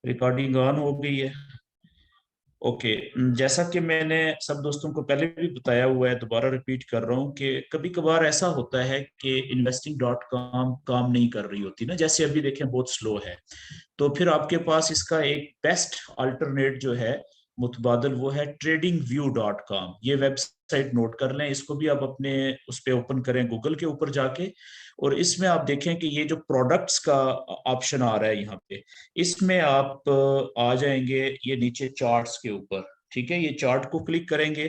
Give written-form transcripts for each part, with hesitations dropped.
Recording on हो गई है। ओके। जैसा कि मैंने सब दोस्तों को पहले भी बताया हुआ है, दोबारा रिपीट कर रहा हूँ कि कभी कभार ऐसा होता है कि investing.com काम नहीं कर रही होती ना, जैसे अभी देखें बहुत स्लो है। तो फिर आपके पास इसका एक बेस्ट अल्टरनेट जो है मुतबादल, वो है tradingview.com। ये वेबसाइट नोट कर लें, इसको भी आप अपने उस पे ओपन करें गूगल के ऊपर जाके। और इसमें आप देखें कि ये जो प्रोडक्ट्स का ऑप्शन आ रहा है यहाँ पे, इसमें आप आ जाएंगे ये नीचे चार्ट्स के ऊपर। ठीक है, ये चार्ट को क्लिक करेंगे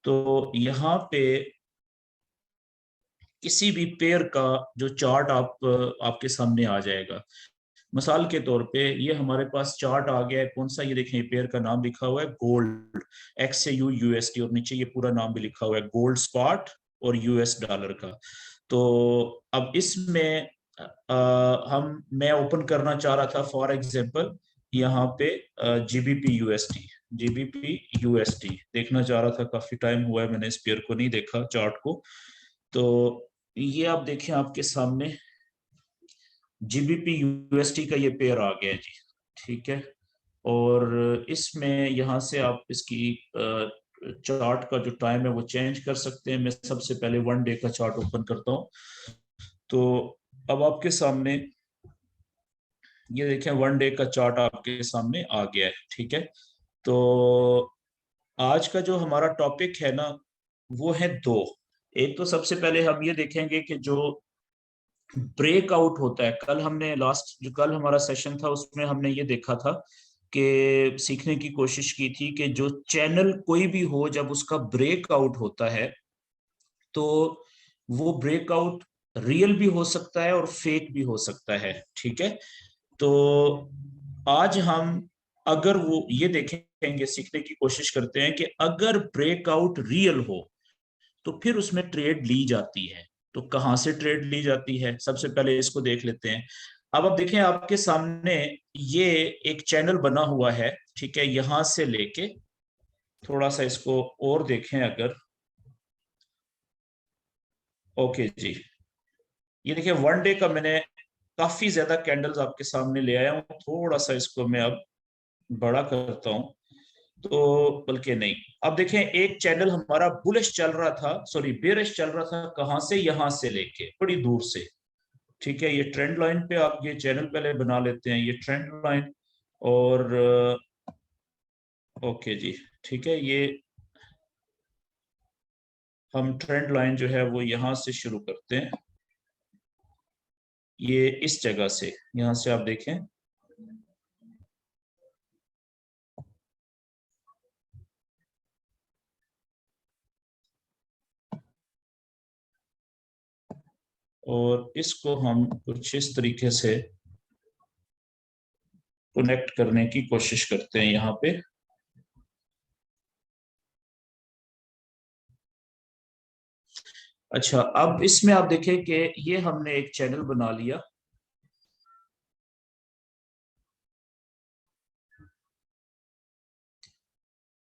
तो यहाँ पे किसी भी पेयर का जो चार्ट आपके सामने आ जाएगा। मिसाल के तौर पे ये हमारे पास चार्ट आ गया है, कौन सा, ये देखें पेयर का नाम लिखा हुआ है गोल्ड, XAU USD, और नीचे ये पूरा नाम भी लिखा हुआ है गोल्ड स्पॉट और US डॉलर का। तो अब इसमें मैं ओपन करना चाह रहा था फॉर एग्जांपल यहाँ पे GBP USD देखना चाह रहा था। काफी टाइम हुआ है मैंने इस पेयर को नहीं देखा, चार्ट को। तो ये आप देखें आपके सामने GBP USD का ये पेयर आ गया है जी। ठीक है, और इसमें यहाँ से आप इसकी चार्ट का जो टाइम है वो चेंज कर सकते हैं। मैं सबसे पहले 1 डे का चार्ट ओपन करता हूँ। तो अब आपके सामने ये देखें 1 डे का चार्ट आपके सामने आ गया है। ठीक है, तो आज का जो हमारा टॉपिक है ना, वो है दो। एक तो सबसे पहले हम ये देखेंगे कि जो ब्रेकआउट होता है, कल हमने लास्ट जो कल हमारा सेशन था उसमें हमने ये देखा था कि सीखने की कोशिश की थी कि जो चैनल कोई भी हो जब उसका ब्रेकआउट होता है तो वो ब्रेकआउट रियल भी हो सकता है और फेक भी हो सकता है। ठीक है, तो आज हम अगर वो ये देखेंगे, सीखने की कोशिश करते हैं कि अगर ब्रेकआउट रियल हो तो फिर उसमें ट्रेड ली जाती है। तो कहां से ट्रेड ली जाती है, सबसे पहले इसको देख लेते हैं। अब आप देखें आपके सामने ये एक चैनल बना हुआ है। ठीक है, यहां से लेके थोड़ा सा इसको और देखें अगर। ओके जी, ये देखिए 1 डे का मैंने काफी ज्यादा कैंडल्स आपके सामने ले आया हूं। थोड़ा सा इसको मैं अब बड़ा करता हूं, तो बल्कि नहीं, अब देखें एक चैनल हमारा बुलिश चल रहा था, सॉरी बेरिश चल रहा था। कहां से, यहां से लेके बड़ी दूर से। ठीक है, ये ट्रेंड लाइन पे आप ये चैनल पहले बना लेते हैं, ये ट्रेंड लाइन। और ओके जी, ठीक है, ये हम ट्रेंड लाइन जो है वो यहां से शुरू करते हैं, ये इस जगह से, यहां से आप देखें। और इसको हम कुछ इस तरीके से कनेक्ट करने की कोशिश करते हैं यहाँ पे। अच्छा, अब इसमें आप देखें कि ये हमने एक चैनल बना लिया।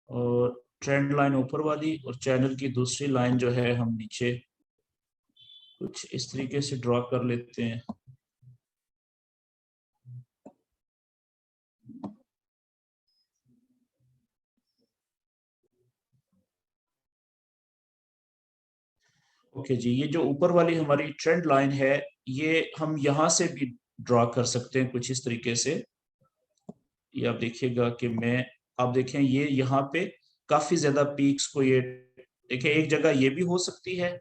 और ट्रेंड लाइन ऊपर वाली और चैनल की दूसरी लाइन जो है हम नीचे कुछ इस तरीके से ड्रॉ कर लेते हैं। ओके जी, ये जो ऊपर वाली हमारी ट्रेंड लाइन है, ये हम यहां से भी ड्रॉ कर सकते हैं कुछ इस तरीके से। ये आप देखिएगा कि मैं, आप देखें ये यहाँ पे काफी ज्यादा पीक्स को ये देखें, एक जगह ये भी हो सकती है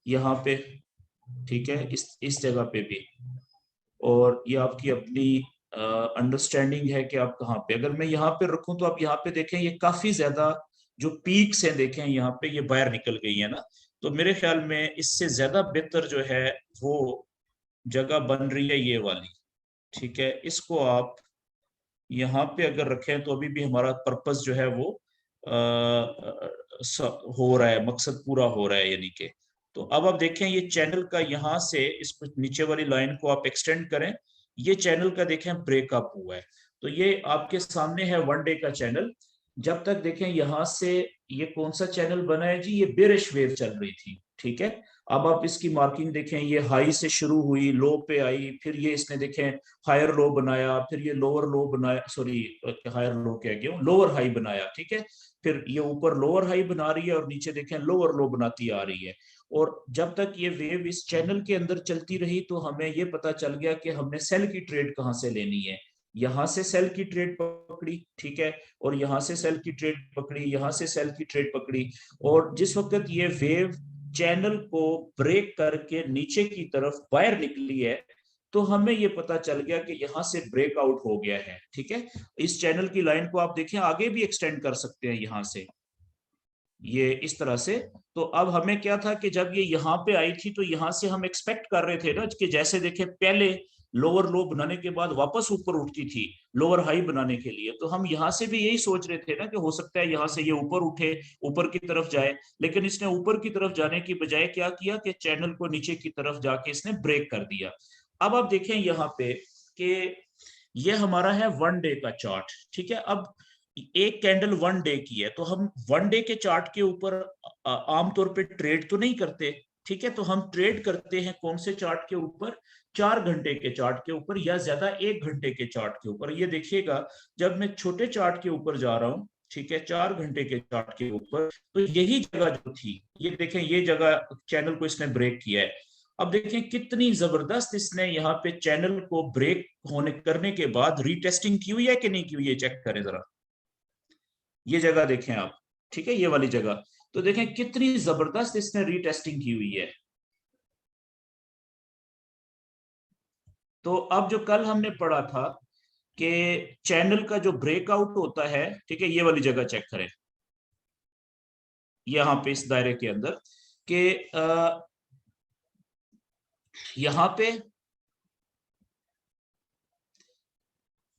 यहाँ पे। ठीक है, इस जगह पे भी। और ये आपकी अपनी अंडरस्टैंडिंग है कि आप कहाँ पे, अगर मैं यहाँ पे रखूं तो आप यहाँ पे देखें ये काफी ज्यादा जो पीक्स हैं देखें यहाँ पे ये बाहर निकल गई है ना। तो मेरे ख्याल में इससे ज्यादा बेहतर जो है वो जगह बन रही है ये वाली। ठीक है, इसको आप यहाँ पे अगर रखें तो अभी भी हमारा पर्पस जो है वो हो रहा है, मकसद पूरा हो रहा है यानी कि। तो अब आप देखें ये चैनल का यहाँ से इस नीचे वाली लाइन को आप एक्सटेंड करें, ये चैनल का देखें ब्रेकअप हुआ है। तो ये आपके सामने है 1 डे का चैनल। जब तक देखें यहाँ से ये कौन सा चैनल बना है जी, ये बेरिश वेव चल रही थी। ठीक है, अब आप इसकी मार्किंग देखें, ये हाई से शुरू हुई, लो पे आई, फिर ये इसने देखें हायर लो बनाया, फिर ये लोअर लो बनाया, सॉरी हायर लो कह गया हूं, लोअर हाई बनाया, ठीक है। फिर ये ऊपर लोअर हाई बना रही है और नीचे देखें लोअर लो बनाती आ रही है। और जब तक ये वेव इस चैनल के अंदर चलती रही तो हमें ये पता चल गया कि हमने सेल की ट्रेड कहाँ से लेनी है। यहां से सेल की ट्रेड पकड़ी, ठीक है, और यहां से सेल की ट्रेड पकड़ी, यहां से सेल की ट्रेड पकड़ी। और जिस वक्त ये वेव चैनल को ब्रेक करके नीचे की तरफ बाहर निकली है, तो हमें ये पता चल गया कि यहां से ब्रेकआउट हो गया है, ठीक है। इस चैनल की लाइन को आप देखें आगे भी एक्सटेंड कर सकते हैं यहां से, ये इस तरह से। तो अब हमें क्या था कि जब ये यहाँ पे आई थी तो यहाँ से हम एक्सपेक्ट कर रहे थे ना कि जैसे देखे पहले लोअर लो बनाने के बाद वापस ऊपर उठती थी लोअर हाई बनाने के लिए, तो हम यहाँ से भी यही सोच रहे थे ना कि हो सकता है यहाँ से ये ऊपर उठे, ऊपर की तरफ जाए। लेकिन इसने ऊपर की तरफ जाने की बजाय क्या किया कि चैनल को नीचे की तरफ जाके इसने ब्रेक कर दिया। अब आप देखें यहाँ पे कि ये हमारा है वन डे का चार्ट, ठीक है। अब एक कैंडल वन डे की है, तो हम वन डे के चार्ट के ऊपर आमतौर पे ट्रेड तो नहीं करते, ठीक है। तो हम ट्रेड करते हैं कौन से चार्ट के ऊपर, 4 घंटे के चार्ट के ऊपर, या ज्यादा 1 घंटे के चार्ट के ऊपर। ये देखिएगा जब मैं छोटे चार्ट के ऊपर जा रहा हूँ, ठीक है, 4 घंटे के चार्ट के ऊपर, तो यही जगह जो थी, ये देखें ये जगह चैनल को इसने ब्रेक किया है। अब देखें कितनी जबरदस्त इसने यहाँ पे चैनल को ब्रेक होने करने के बाद रीटेस्टिंग की हुई है कि नहीं की हुई है, चेक करें जरा। ये जगह देखें आप, ठीक है, ये वाली जगह, तो देखें कितनी जबरदस्त इसने रीटेस्टिंग की हुई है। तो अब जो कल हमने पढ़ा था कि चैनल का जो ब्रेकआउट होता है, ठीक है, ये वाली जगह चेक करें यहां पे इस दायरे के अंदर कि यहां पे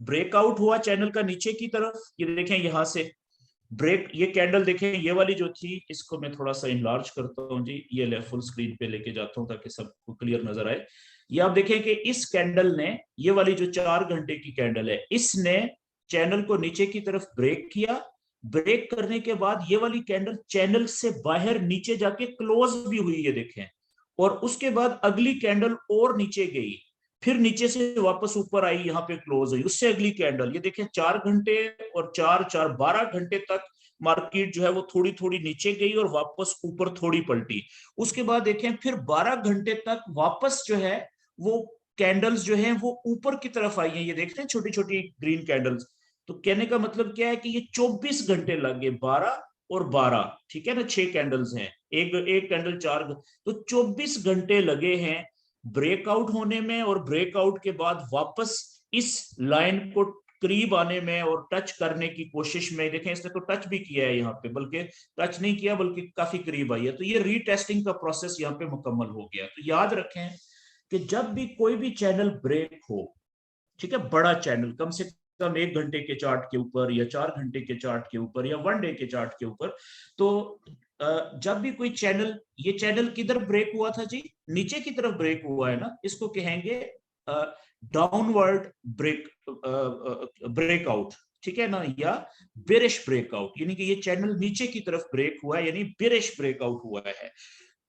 ब्रेकआउट हुआ चैनल का नीचे की तरफ, ये देखें यहां से ब्रेक, ये कैंडल देखें ये वाली जो थी, इसको मैं थोड़ा सा इनलार्ज करता हूं जी, ये ले फुल स्क्रीन पे लेके जाता हूं ताकि सबको क्लियर नजर आए। ये आप देखें कि इस कैंडल ने, ये वाली जो 4 घंटे की कैंडल है, इसने चैनल को नीचे की तरफ ब्रेक किया। ब्रेक करने के बाद ये वाली कैंडल चैनल से बाहर नीचे जाके क्लोज भी हुई है देखें, और उसके बाद अगली कैंडल और नीचे गई, फिर नीचे से वापस ऊपर आई, यहाँ पे क्लोज हुई, उससे अगली कैंडल, ये देखें 4 घंटे और 4 4 12 घंटे तक मार्केट जो है वो थोड़ी थोड़ी नीचे गई और वापस ऊपर थोड़ी पलटी। उसके बाद देखें फिर 12 घंटे तक वापस जो है वो कैंडल्स जो है वो ऊपर की तरफ आई हैं, ये देखते हैं छोटी छोटी ग्रीन कैंडल्स। तो कहने का मतलब क्या है कि ये 24 घंटे लग गए, 12 और 12, ठीक है ना, 6 कैंडल्स हैं, एक एक कैंडल 4, तो 24 घंटे लगे हैं ब्रेकआउट होने में, और ब्रेकआउट के बाद वापस इस लाइन को करीब आने में और टच करने की कोशिश में। देखें इसने तो टच भी किया है यहाँ पे, बल्कि टच नहीं किया बल्कि काफी करीब आई है। तो ये रीटेस्टिंग का प्रोसेस यहाँ पे मुकम्मल हो गया। तो याद रखें कि जब भी कोई भी चैनल ब्रेक हो, ठीक है, बड़ा चैनल कम से कम 1 घंटे के चार्ट के ऊपर या 4 घंटे के चार्ट के ऊपर या वन डे के चार्ट के ऊपर, तो जब भी कोई चैनल, ये चैनल किधर ब्रेक हुआ था जी, नीचे की तरफ ब्रेक हुआ है ना, इसको कहेंगे डाउनवर्ड ब्रेक, ब्रेकआउट, ठीक है ना, या बेरिश ब्रेकआउट, यानी कि ये चैनल नीचे की तरफ ब्रेक हुआ है, यानी बेरिश ब्रेकआउट हुआ है।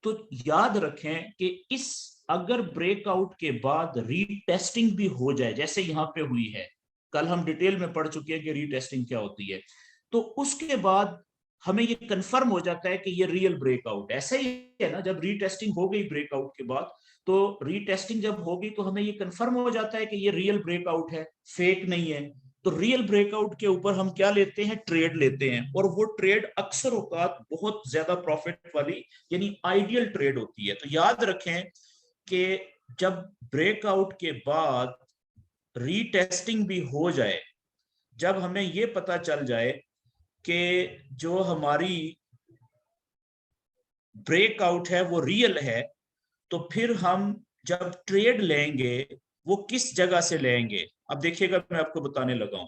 तो याद रखें कि इस अगर ब्रेकआउट के बाद रीटेस्टिंग भी हो जाए जैसे यहां पे हुई है, कल हम डिटेल में पढ़ चुके हैं कि रीटेस्टिंग क्या होती है, तो उसके बाद हमें ये कंफर्म हो जाता है कि ये रियल ब्रेकआउट ऐसा ही है ना। जब रीटेस्टिंग हो गई ब्रेकआउट के बाद, तो रीटेस्टिंग जब होगी तो हमें ये कंफर्म हो जाता है कि ये रियल ब्रेकआउट है, फेक नहीं है। तो रियल ब्रेकआउट के ऊपर हम क्या लेते हैं, ट्रेड लेते हैं, और वो ट्रेड अक्सर औकात बहुत ज्यादा प्रॉफिट वाली यानी आइडियल ट्रेड होती है। तो याद रखें कि जब ब्रेकआउट के बाद रीटेस्टिंग भी हो जाए, जब हमें ये पता चल जाए कि जो हमारी ब्रेकआउट है वो रियल है, तो फिर हम जब ट्रेड लेंगे वो किस जगह से लेंगे। अब देखिएगा मैं आपको बताने लगा हूं।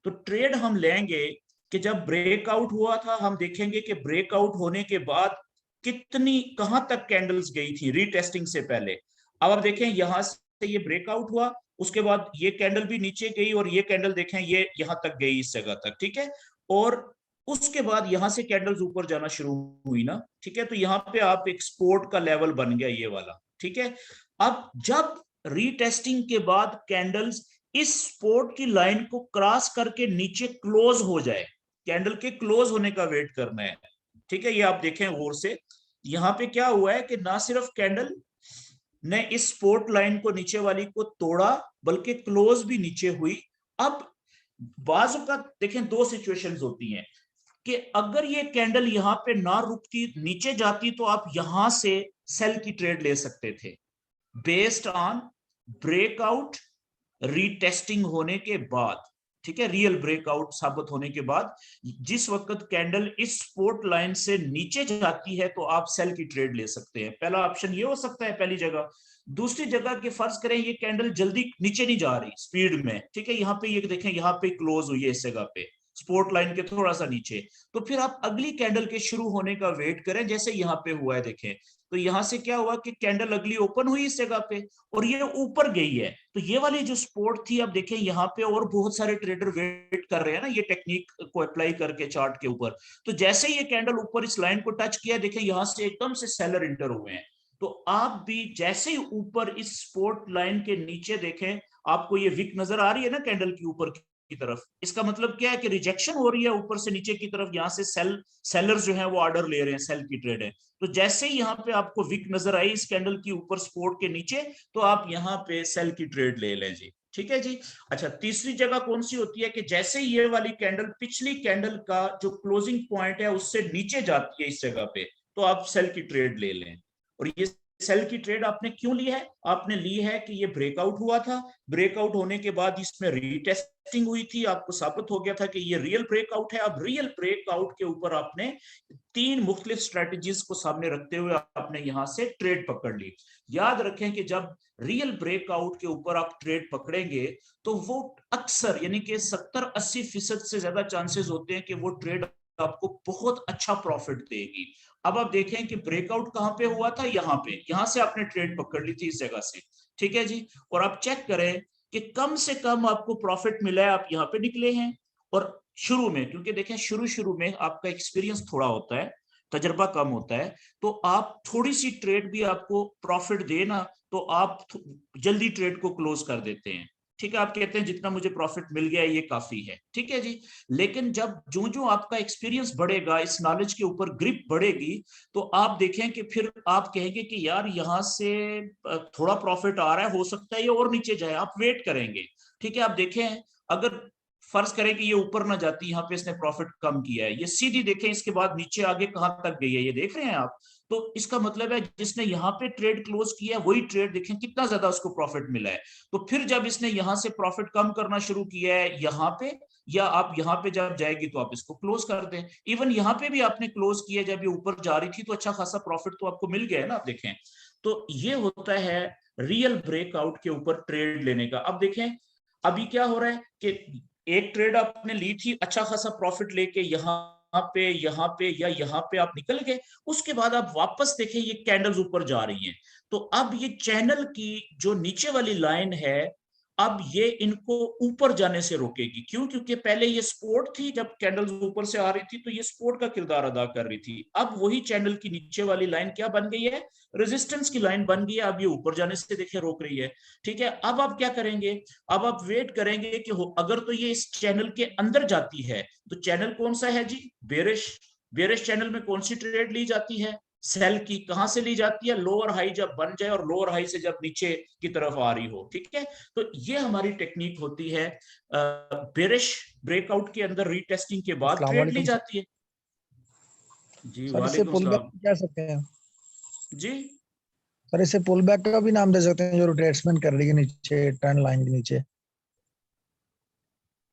तो ट्रेड हम लेंगे कि जब ब्रेकआउट हुआ था, हम देखेंगे कि ब्रेकआउट होने के बाद कितनी कहां तक कैंडल्स गई थी रीटेस्टिंग से पहले। अब आप देखें यहां से ये ब्रेकआउट हुआ, उसके बाद ये कैंडल भी नीचे गई और ये कैंडल देखें ये यहां तक गई, इस जगह तक, ठीक है। और उसके बाद यहां से कैंडल्स ऊपर जाना शुरू हुई ना, ठीक है, तो यहाँ पे आप एक सपोर्ट का लेवल बन गया ये वाला, ठीक है। अब जब रीटेस्टिंग के बाद कैंडल्स इस सपोर्ट की लाइन को क्रॉस करके नीचे क्लोज हो जाए, कैंडल के क्लोज होने का वेट करना है, ठीक है। ये आप देखें गौर से, यहाँ पे क्या हुआ है कि ना सिर्फ कैंडल ने इस सपोर्ट लाइन को नीचे वाली को तोड़ा, बल्कि क्लोज भी नीचे हुई। अब बाजू का देखें, दो सिचुएशंस होती हैं कि अगर ये कैंडल यहां पे ना रुकती, नीचे जाती, तो आप यहां से सेल की ट्रेड ले सकते थे बेस्ड ऑन ब्रेकआउट रीटेस्टिंग होने के बाद, ठीक है, रियल ब्रेकआउट साबित होने के बाद। जिस वक्त कैंडल इस सपोर्ट लाइन से नीचे जाती है तो आप सेल की ट्रेड ले सकते हैं। पहला ऑप्शन ये हो सकता है पहली जगह। दूसरी जगह की फर्ज करें ये कैंडल जल्दी नीचे नहीं जा रही स्पीड में, ठीक है, यहाँ पे ये देखें, यहाँ पे क्लोज हुई है इस जगह पे सपोर्ट लाइन के थोड़ा सा नीचे, तो फिर आप अगली कैंडल के शुरू होने का वेट करें, जैसे यहाँ पे हुआ है देखें। तो यहां से क्या हुआ कि कैंडल अगली ओपन हुई इस जगह पे और ये ऊपर गई है, तो ये वाली जो सपोर्ट थी, अब देखें यहाँ पे और बहुत सारे ट्रेडर वेट कर रहे हैं ना ये टेक्निक को अप्लाई करके चार्ट के ऊपर। तो जैसे ही ये कैंडल ऊपर इस लाइन को टच किया, देखें यहाँ से एकदम से सेलर इंटर हुए हैं। तो आप भी जैसे ही ऊपर इस सपोर्ट लाइन के नीचे देखें, आपको ये विक नजर आ रही है ना कैंडल की ऊपर की तरफ, इसका मतलब क्या है कि रिजेक्शन हो रही है ऊपर से नीचे की तरफ, यहाँ से सेलर जो है वो ऑर्डर ले रहे हैं, सेल की ट्रेड है। तो जैसे ही यहाँ पे आपको विक नजर आई इस कैंडल की ऊपर सपोर्ट के नीचे, तो आप यहाँ पे सेल की ट्रेड ले लें जी, ठीक है जी। अच्छा, तीसरी जगह कौन सी होती है कि जैसे ये वाली कैंडल पिछली कैंडल का जो क्लोजिंग पॉइंट है उससे नीचे जाती है इस जगह पे, तो आप सेल की ट्रेड ले लें। और ये सेल की ट्रेड आपने क्यों ली है? आपने ली है कि ये ब्रेकआउट हुआ था, ब्रेकआउट होने के बाद इसमें रीटेस्टिंग हुई थी, आपको साबित हो गया था कि ये रियल ब्रेकआउट है। अब रियल ब्रेकआउट के ऊपर आपने तीन मुख्तलिफ स्ट्रेटजीज को सामने रखते हुए आपने यहां से ट्रेड पकड़ ली। याद रखें कि जब रियल ब्रेकआउट के ऊपर आप ट्रेड पकड़ेंगे तो वो अक्सर यानी कि 70-80% से ज्यादा चांसेस होते हैं कि वो ट्रेड आपको बहुत अच्छा प्रॉफिट देगी। अब आप देखें कि ब्रेकआउट कहां पे हुआ था, यहाँ पे, यहां से आपने ट्रेड पकड़ ली थी इस जगह से, ठीक है जी। और आप चेक करें कि कम से कम आपको प्रॉफिट मिला है, आप यहाँ पे निकले हैं। और शुरू में, क्योंकि देखें शुरू शुरू में आपका एक्सपीरियंस थोड़ा होता है, तजर्बा कम होता है, तो आप थोड़ी सी ट्रेड भी आपको प्रॉफिट देना, तो आप जल्दी ट्रेड को क्लोज कर देते हैं, ठीक है। आप कहते हैं जितना मुझे प्रॉफिट मिल गया ये काफी है, ठीक है जी। लेकिन जब जो जो आपका एक्सपीरियंस बढ़ेगा, इस नॉलेज के ऊपर ग्रिप बढ़ेगी, तो आप देखें कि फिर आप कहेंगे कि यार यहाँ से थोड़ा प्रॉफिट आ रहा है, हो सकता है ये और नीचे जाए, आप वेट करेंगे, ठीक है। आप देखें, अगर फर्ज करें कि ये ऊपर ना जाती, यहाँ पे इसने प्रॉफिट कम किया है, ये सीधी देखें इसके बाद नीचे आगे कहां तक गई है, ये देख रहे हैं आप। तो इसका मतलब है जिसने यहाँ पे ट्रेड क्लोज किया है वही ट्रेड देखें कितना ज्यादा उसको प्रॉफिट मिला है। तो फिर जब इसने यहां से प्रॉफिट कम करना शुरू किया है यहाँ पे, या आप यहाँ पे जब जाएगी तो आप इसको क्लोज कर दें। इवन यहाँ पे भी आपने क्लोज किया, जब ये ऊपर जा रही थी तो अच्छा खासा प्रॉफिट तो आपको मिल गया है ना, आप देखें। तो ये होता है रियल ब्रेकआउट के ऊपर ट्रेड लेने का। अब देखें अभी क्या हो रहा है कि एक ट्रेड आपने ली थी, अच्छा खासा प्रॉफिट लेके यहाँ पे या यहाँ पे आप निकल गए, उसके बाद आप वापस देखें ये कैंडल्स ऊपर जा रही हैं। तो अब ये चैनल की जो नीचे वाली लाइन है, अब ये इनको ऊपर जाने से रोकेगी। क्यों? क्योंकि पहले ये सपोर्ट थी, जब कैंडल्स ऊपर से आ रही थी तो ये सपोर्ट का किरदार अदा कर रही थी। अब वही चैनल की नीचे वाली लाइन क्या बन गई है? रेजिस्टेंस की लाइन बन गई है। अब ये ऊपर जाने से देखिए रोक रही है, ठीक है। अब आप क्या करेंगे? अब आप वेट करेंगे कि अगर तो ये इस चैनल के अंदर जाती है, तो चैनल कौन सा है जी? बेरिश। बेरिश चैनल में कौन सी ट्रेड ली जाती है? सेल की। कहां से ली जाती है? लोअर हाई जब बन जाए और लोअर हाई से जब नीचे की तरफ आ रही हो, ठीक है। तो ये हमारी टेक्निक होती है। बेरिश ब्रेकआउट के अंदर रीटेस्टिंग के बाद अस्सलाम ट्रेड ली वालेकुम सर। जाती है जी। सर इसे वालेकुम पुल बैक सलाम कह सकते हैं। जी। सर इसे पुल बैक का भी नाम दे सकते हैं, जो रिट्रेसमेंट कर रही है नीचे ट्रेंड लाइन के नीचे।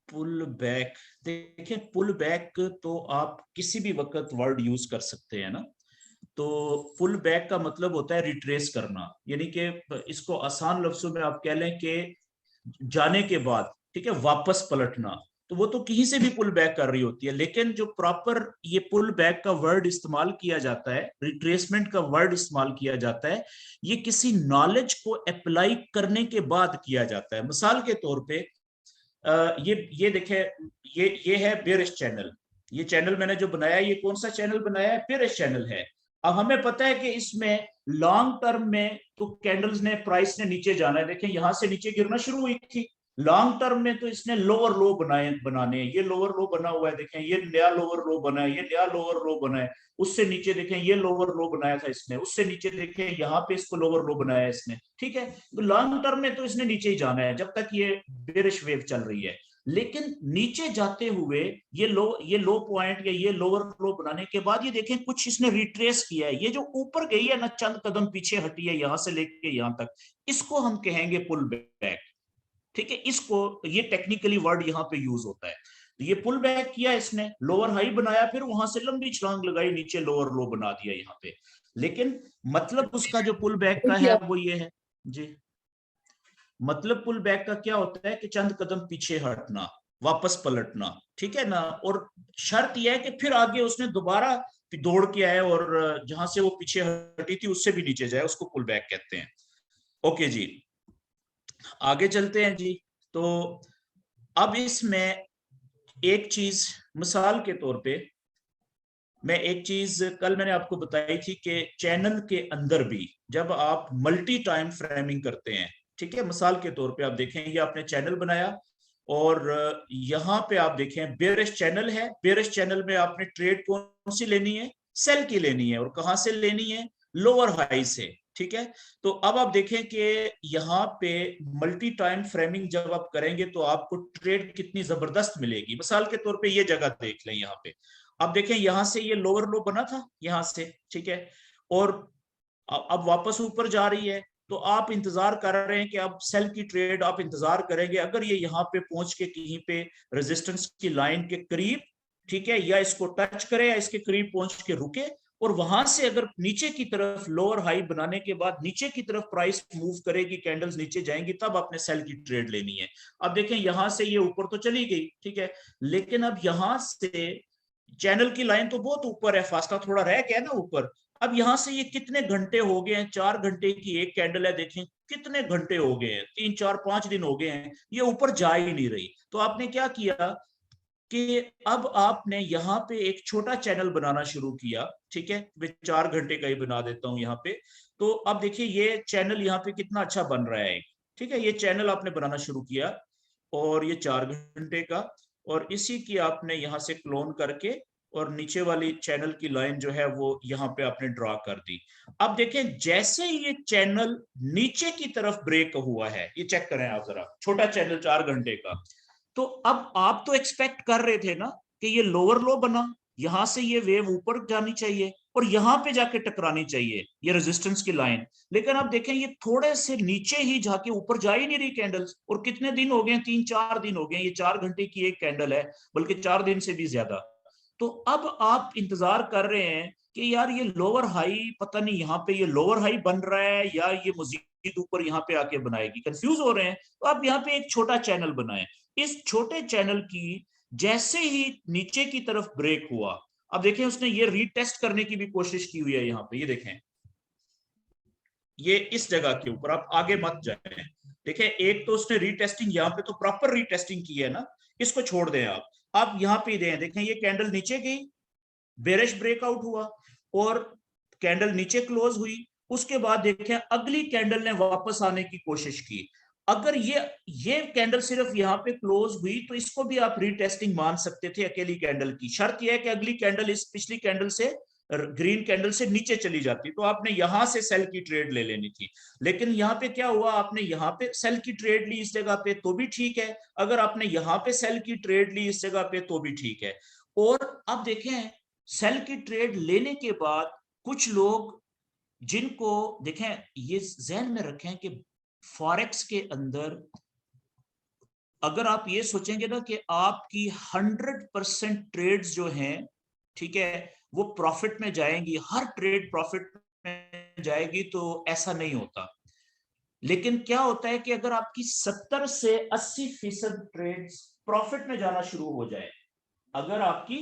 पुल बैक, देखिए पुल बैक तो आप किसी भी वक्त वर्ड यूज कर सकते हैं ना। तो पुल बैक का मतलब होता है रिट्रेस करना, यानी कि इसको आसान लफ्जों में आप कह लें कि जाने के बाद, ठीक है, वापस पलटना। तो वो तो कहीं से भी पुल बैक कर रही होती है, लेकिन जो प्रॉपर ये पुल बैक का वर्ड इस्तेमाल किया जाता है, रिट्रेसमेंट का वर्ड इस्तेमाल किया जाता है, ये किसी नॉलेज को अप्लाई करने के बाद किया जाता है। मिसाल के तौर पे ये देखें, ये है बेरिश चैनल, ये चैनल मैंने जो बनाया ये कौन सा चैनल बनाया है, बेयरिश चैनल है। अब हमें पता है कि इसमें लॉन्ग टर्म में तो कैंडल्स ने प्राइस ने नीचे जाना है, देखें यहां से नीचे गिरना शुरू हुई थी। लॉन्ग टर्म में तो इसने लोअर लो बनाने हैं, ये लोअर लो बना हुआ है, देखें ये नया लोअर लो बना है, ये नया लोअर लो बना है। उससे नीचे देखें ये लोअर लो बनाया था इसने, उससे नीचे देखें यहाँ पे इसको लोअर लो बनाया है इसने, ठीक है। तो लॉन्ग टर्म में तो इसने नीचे ही जाना है जब तक ये बेरिश वेव चल रही है। लेकिन नीचे जाते हुए ये लो पॉइंट या ये लोअर लो बनाने के बाद ये देखें कुछ इसने रिट्रेस किया है, ये जो ऊपर गई है ना चंद कदम पीछे हटी है यहां से लेके यहां तक, इसको हम कहेंगे पुल बैक, ठीक है। इसको ये टेक्निकली वर्ड यहाँ पे यूज होता है। तो ये पुल बैक किया इसने, लोअर हाई बनाया, फिर वहां से लंबी छलांग लगाई, नीचे लोअर लो बना दिया यहाँ पे। लेकिन मतलब उसका जो पुल बैक का है वो ये है जी, मतलब पुल बैक का क्या होता है कि चंद कदम पीछे हटना, वापस पलटना, ठीक है ना। और शर्त यह है कि फिर आगे उसने दोबारा दौड़ के आए और जहां से वो पीछे हटी थी उससे भी नीचे जाए, उसको पुल बैक कहते हैं। ओके जी, आगे चलते हैं जी। तो अब इसमें एक चीज मिसाल के तौर पे, मैं एक चीज कल मैंने आपको बताई थी कि चैनल के अंदर भी जब आप मल्टी टाइम फ्रेमिंग करते हैं, ठीक है, मिसाल के तौर पे आप देखें ये आपने चैनल बनाया और यहाँ पे आप देखें बेयरिश चैनल है, बेयरिश चैनल में आपने ट्रेड कौन सी लेनी है, सेल की लेनी है, और कहां से लेनी है, लोअर हाई से, ठीक है। तो अब आप देखें कि यहाँ पे मल्टी टाइम फ्रेमिंग जब आप करेंगे तो आपको ट्रेड कितनी जबरदस्त मिलेगी। मिसाल के तौर पे ये जगह देख लें, यहाँ पे अब देखें यहां से ये लोअर लो बना था यहां से, ठीक है, और अब वापस ऊपर जा रही है। तो आप इंतजार कर रहे हैं कि अब सेल की ट्रेड आप इंतजार करेंगे, अगर ये यहाँ पे पहुंच के कहीं पे रेजिस्टेंस की लाइन के करीब, ठीक है, या इसको टच करे या इसके करीब पहुंच के रुके, और वहां से अगर नीचे की तरफ लोअर हाई बनाने के बाद नीचे की तरफ प्राइस मूव करेगी, कैंडल्स नीचे जाएंगी, तब आपने सेल की ट्रेड लेनी है। अब देखें यहां से ये ऊपर तो चली गई, ठीक है, लेकिन अब यहां से चैनल की लाइन तो बहुत ऊपर है, फासला थोड़ा रह गया ना ऊपर। अब यहां से ये कितने घंटे हो गए हैं, 4 घंटे की एक कैंडल है, देखें कितने घंटे हो गए हैं, 3 4 5 दिन हो गए हैं, ये ऊपर जा ही नहीं रही। तो आपने क्या किया कि अब आपने यहाँ पे एक छोटा चैनल बनाना शुरू किया, ठीक है, मैं 4 घंटे का ही बना देता हूं यहाँ पे। तो अब देखिए ये चैनल यहाँ पे कितना अच्छा बन रहा है, ठीक है, ये चैनल आपने बनाना शुरू किया और ये 4 घंटे का, और इसी की आपने यहाँ से क्लोन करके और नीचे वाली चैनल की लाइन जो है वो यहाँ पे आपने ड्रॉ कर दी। अब देखें जैसे ये चैनल नीचे की तरफ ब्रेक हुआ है, ये चेक करें आप जरा, छोटा चैनल 4 घंटे का, तो अब आप तो एक्सपेक्ट कर रहे थे ना कि ये लोअर लो बना, यहां से ये वेव ऊपर जानी चाहिए और यहां पे जाके टकरानी चाहिए ये रेजिस्टेंस की लाइन। लेकिन आप देखें ये थोड़े से नीचे ही जाके ऊपर जा ही नहीं रही कैंडल्स, और कितने दिन हो गए, 3 4 दिन हो गए, ये 4 घंटे की एक कैंडल है, बल्कि 4 दिन से भी ज्यादा। तो अब आप इंतजार कर रहे हैं कि यार ये लोअर हाई, पता नहीं यहाँ पे ये लोअर हाई बन रहा है या ये मजीद ऊपर यहाँ पे आके बनाएगी, कंफ्यूज हो रहे हैं। तो आप यहाँ पे एक छोटा चैनल बनाए, इस छोटे चैनल की जैसे ही नीचे की तरफ ब्रेक हुआ, अब देखें उसने ये रीटेस्ट करने की भी कोशिश की हुई है यहाँ पे, ये देखें ये इस जगह के ऊपर, आप आगे मत जाए, देखें एक तो उसने रीटेस्टिंग यहाँ पे तो प्रॉपर रीटेस्टिंग की है ना, इसको छोड़ दें आप यहाँ पे दें, देखें ये कैंडल नीचे गई, बेरिश ब्रेकआउट हुआ और कैंडल नीचे क्लोज हुई, उसके बाद देखें अगली कैंडल ने वापस आने की कोशिश की। अगर ये कैंडल सिर्फ यहाँ पे क्लोज हुई तो इसको भी आप रीटेस्टिंग मान सकते थे अकेली कैंडल की, शर्त यह है कि अगली कैंडल इस पिछली कैंडल से, ग्रीन कैंडल से नीचे चली जाती, तो आपने यहां से सेल की ट्रेड ले लेनी थी। लेकिन यहाँ पे क्या हुआ, आपने यहाँ पे सेल की ट्रेड ली इस जगह पे तो भी ठीक है, अगर आपने यहाँ पे सेल की ट्रेड ली इस जगह पे तो भी ठीक है। और अब देखें सेल की ट्रेड लेने के बाद कुछ लोग जिनको देखें, ये जहन में रखें कि फॉरेक्स के अंदर अगर आप ये सोचेंगे ना कि आपकी 100% ट्रेड्स जो हैं, ठीक है, वो प्रॉफिट में जाएंगी, हर ट्रेड प्रॉफिट में जाएगी, तो ऐसा नहीं होता। लेकिन क्या होता है कि अगर आपकी 70 से 80% ट्रेड्स प्रॉफिट में जाना शुरू हो जाए, अगर आपकी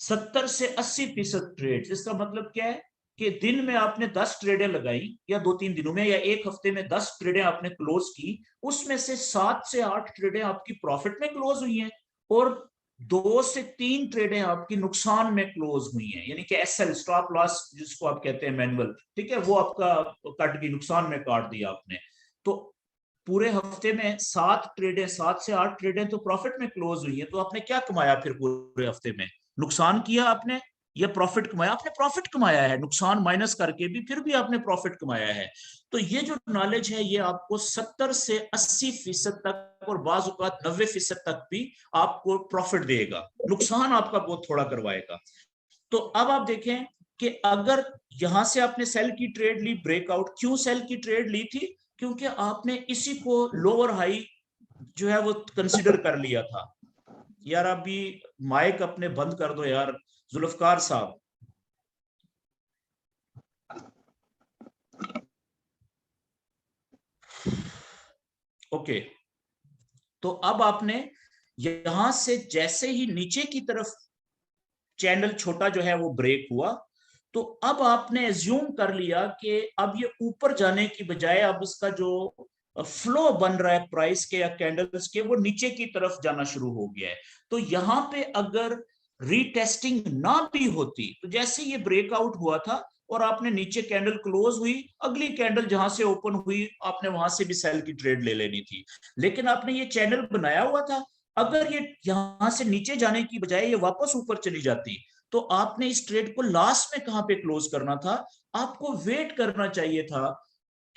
70 से 80% ट्रेड, इसका मतलब क्या है कि दिन में आपने 10 ट्रेडें लगाई या 2 3 दिनों में या एक हफ्ते में 10 ट्रेडें आपने क्लोज की, उसमें से 7 से 8 ट्रेडें आपकी प्रॉफिट में क्लोज हुई हैं और 2 से 3 ट्रेडें आपकी नुकसान में क्लोज हुई हैं, यानी कि एसएल, स्टॉप लॉस जिसको आप कहते हैं मैनुअल, ठीक है, वो आपका कट गई, नुकसान में काट दिया आपने। तो पूरे हफ्ते में 7 ट्रेडें, 7 से 8 ट्रेडें तो प्रॉफिट में क्लोज हुई है। तो आपने क्या कमाया फिर पूरे हफ्ते में? नुकसान किया आपने या प्रॉफिट कमाया? आपने प्रॉफिट कमाया है, नुकसान माइनस करके भी फिर भी आपने प्रॉफिट कमाया है। तो ये जो नॉलेज है ये आपको 70 से 80% तक और बाज़ औक़ात 90% तक भी आपको प्रॉफिट देगा, नुकसान आपका बहुत थोड़ा करवाएगा। तो अब आप देखें कि अगर यहां से आपने सेल की ट्रेड ली, ब्रेकआउट, क्यों सेल की ट्रेड ली थी? क्योंकि आपने इसी को लोअर हाई जो है वो कंसिडर कर लिया था। यार अभी माइक अपने बंद कर दो यार, जुल्फकार साहब। ओके, तो अब आपने यहां से जैसे ही नीचे की तरफ चैनल छोटा जो है वो ब्रेक हुआ, तो अब आपने एज्यूम कर लिया कि अब ये ऊपर जाने की बजाय अब इसका जो फ्लो बन रहा है प्राइस के या कैंडल्स के, वो नीचे की तरफ जाना शुरू हो गया है। तो यहां पे अगर रीटेस्टिंग ना भी होती, तो जैसे ये ब्रेकआउट हुआ था और आपने नीचे कैंडल क्लोज हुई, अगली कैंडल जहां से ओपन हुई आपने वहां से भी सेल की ट्रेड ले लेनी थी। लेकिन आपने ये चैनल बनाया हुआ था, अगर ये यहां से नीचे जाने की बजाय ये वापस ऊपर चली जाती, तो आपने इस ट्रेड को लास्ट में कहां पे क्लोज करना था? आपको वेट करना चाहिए था।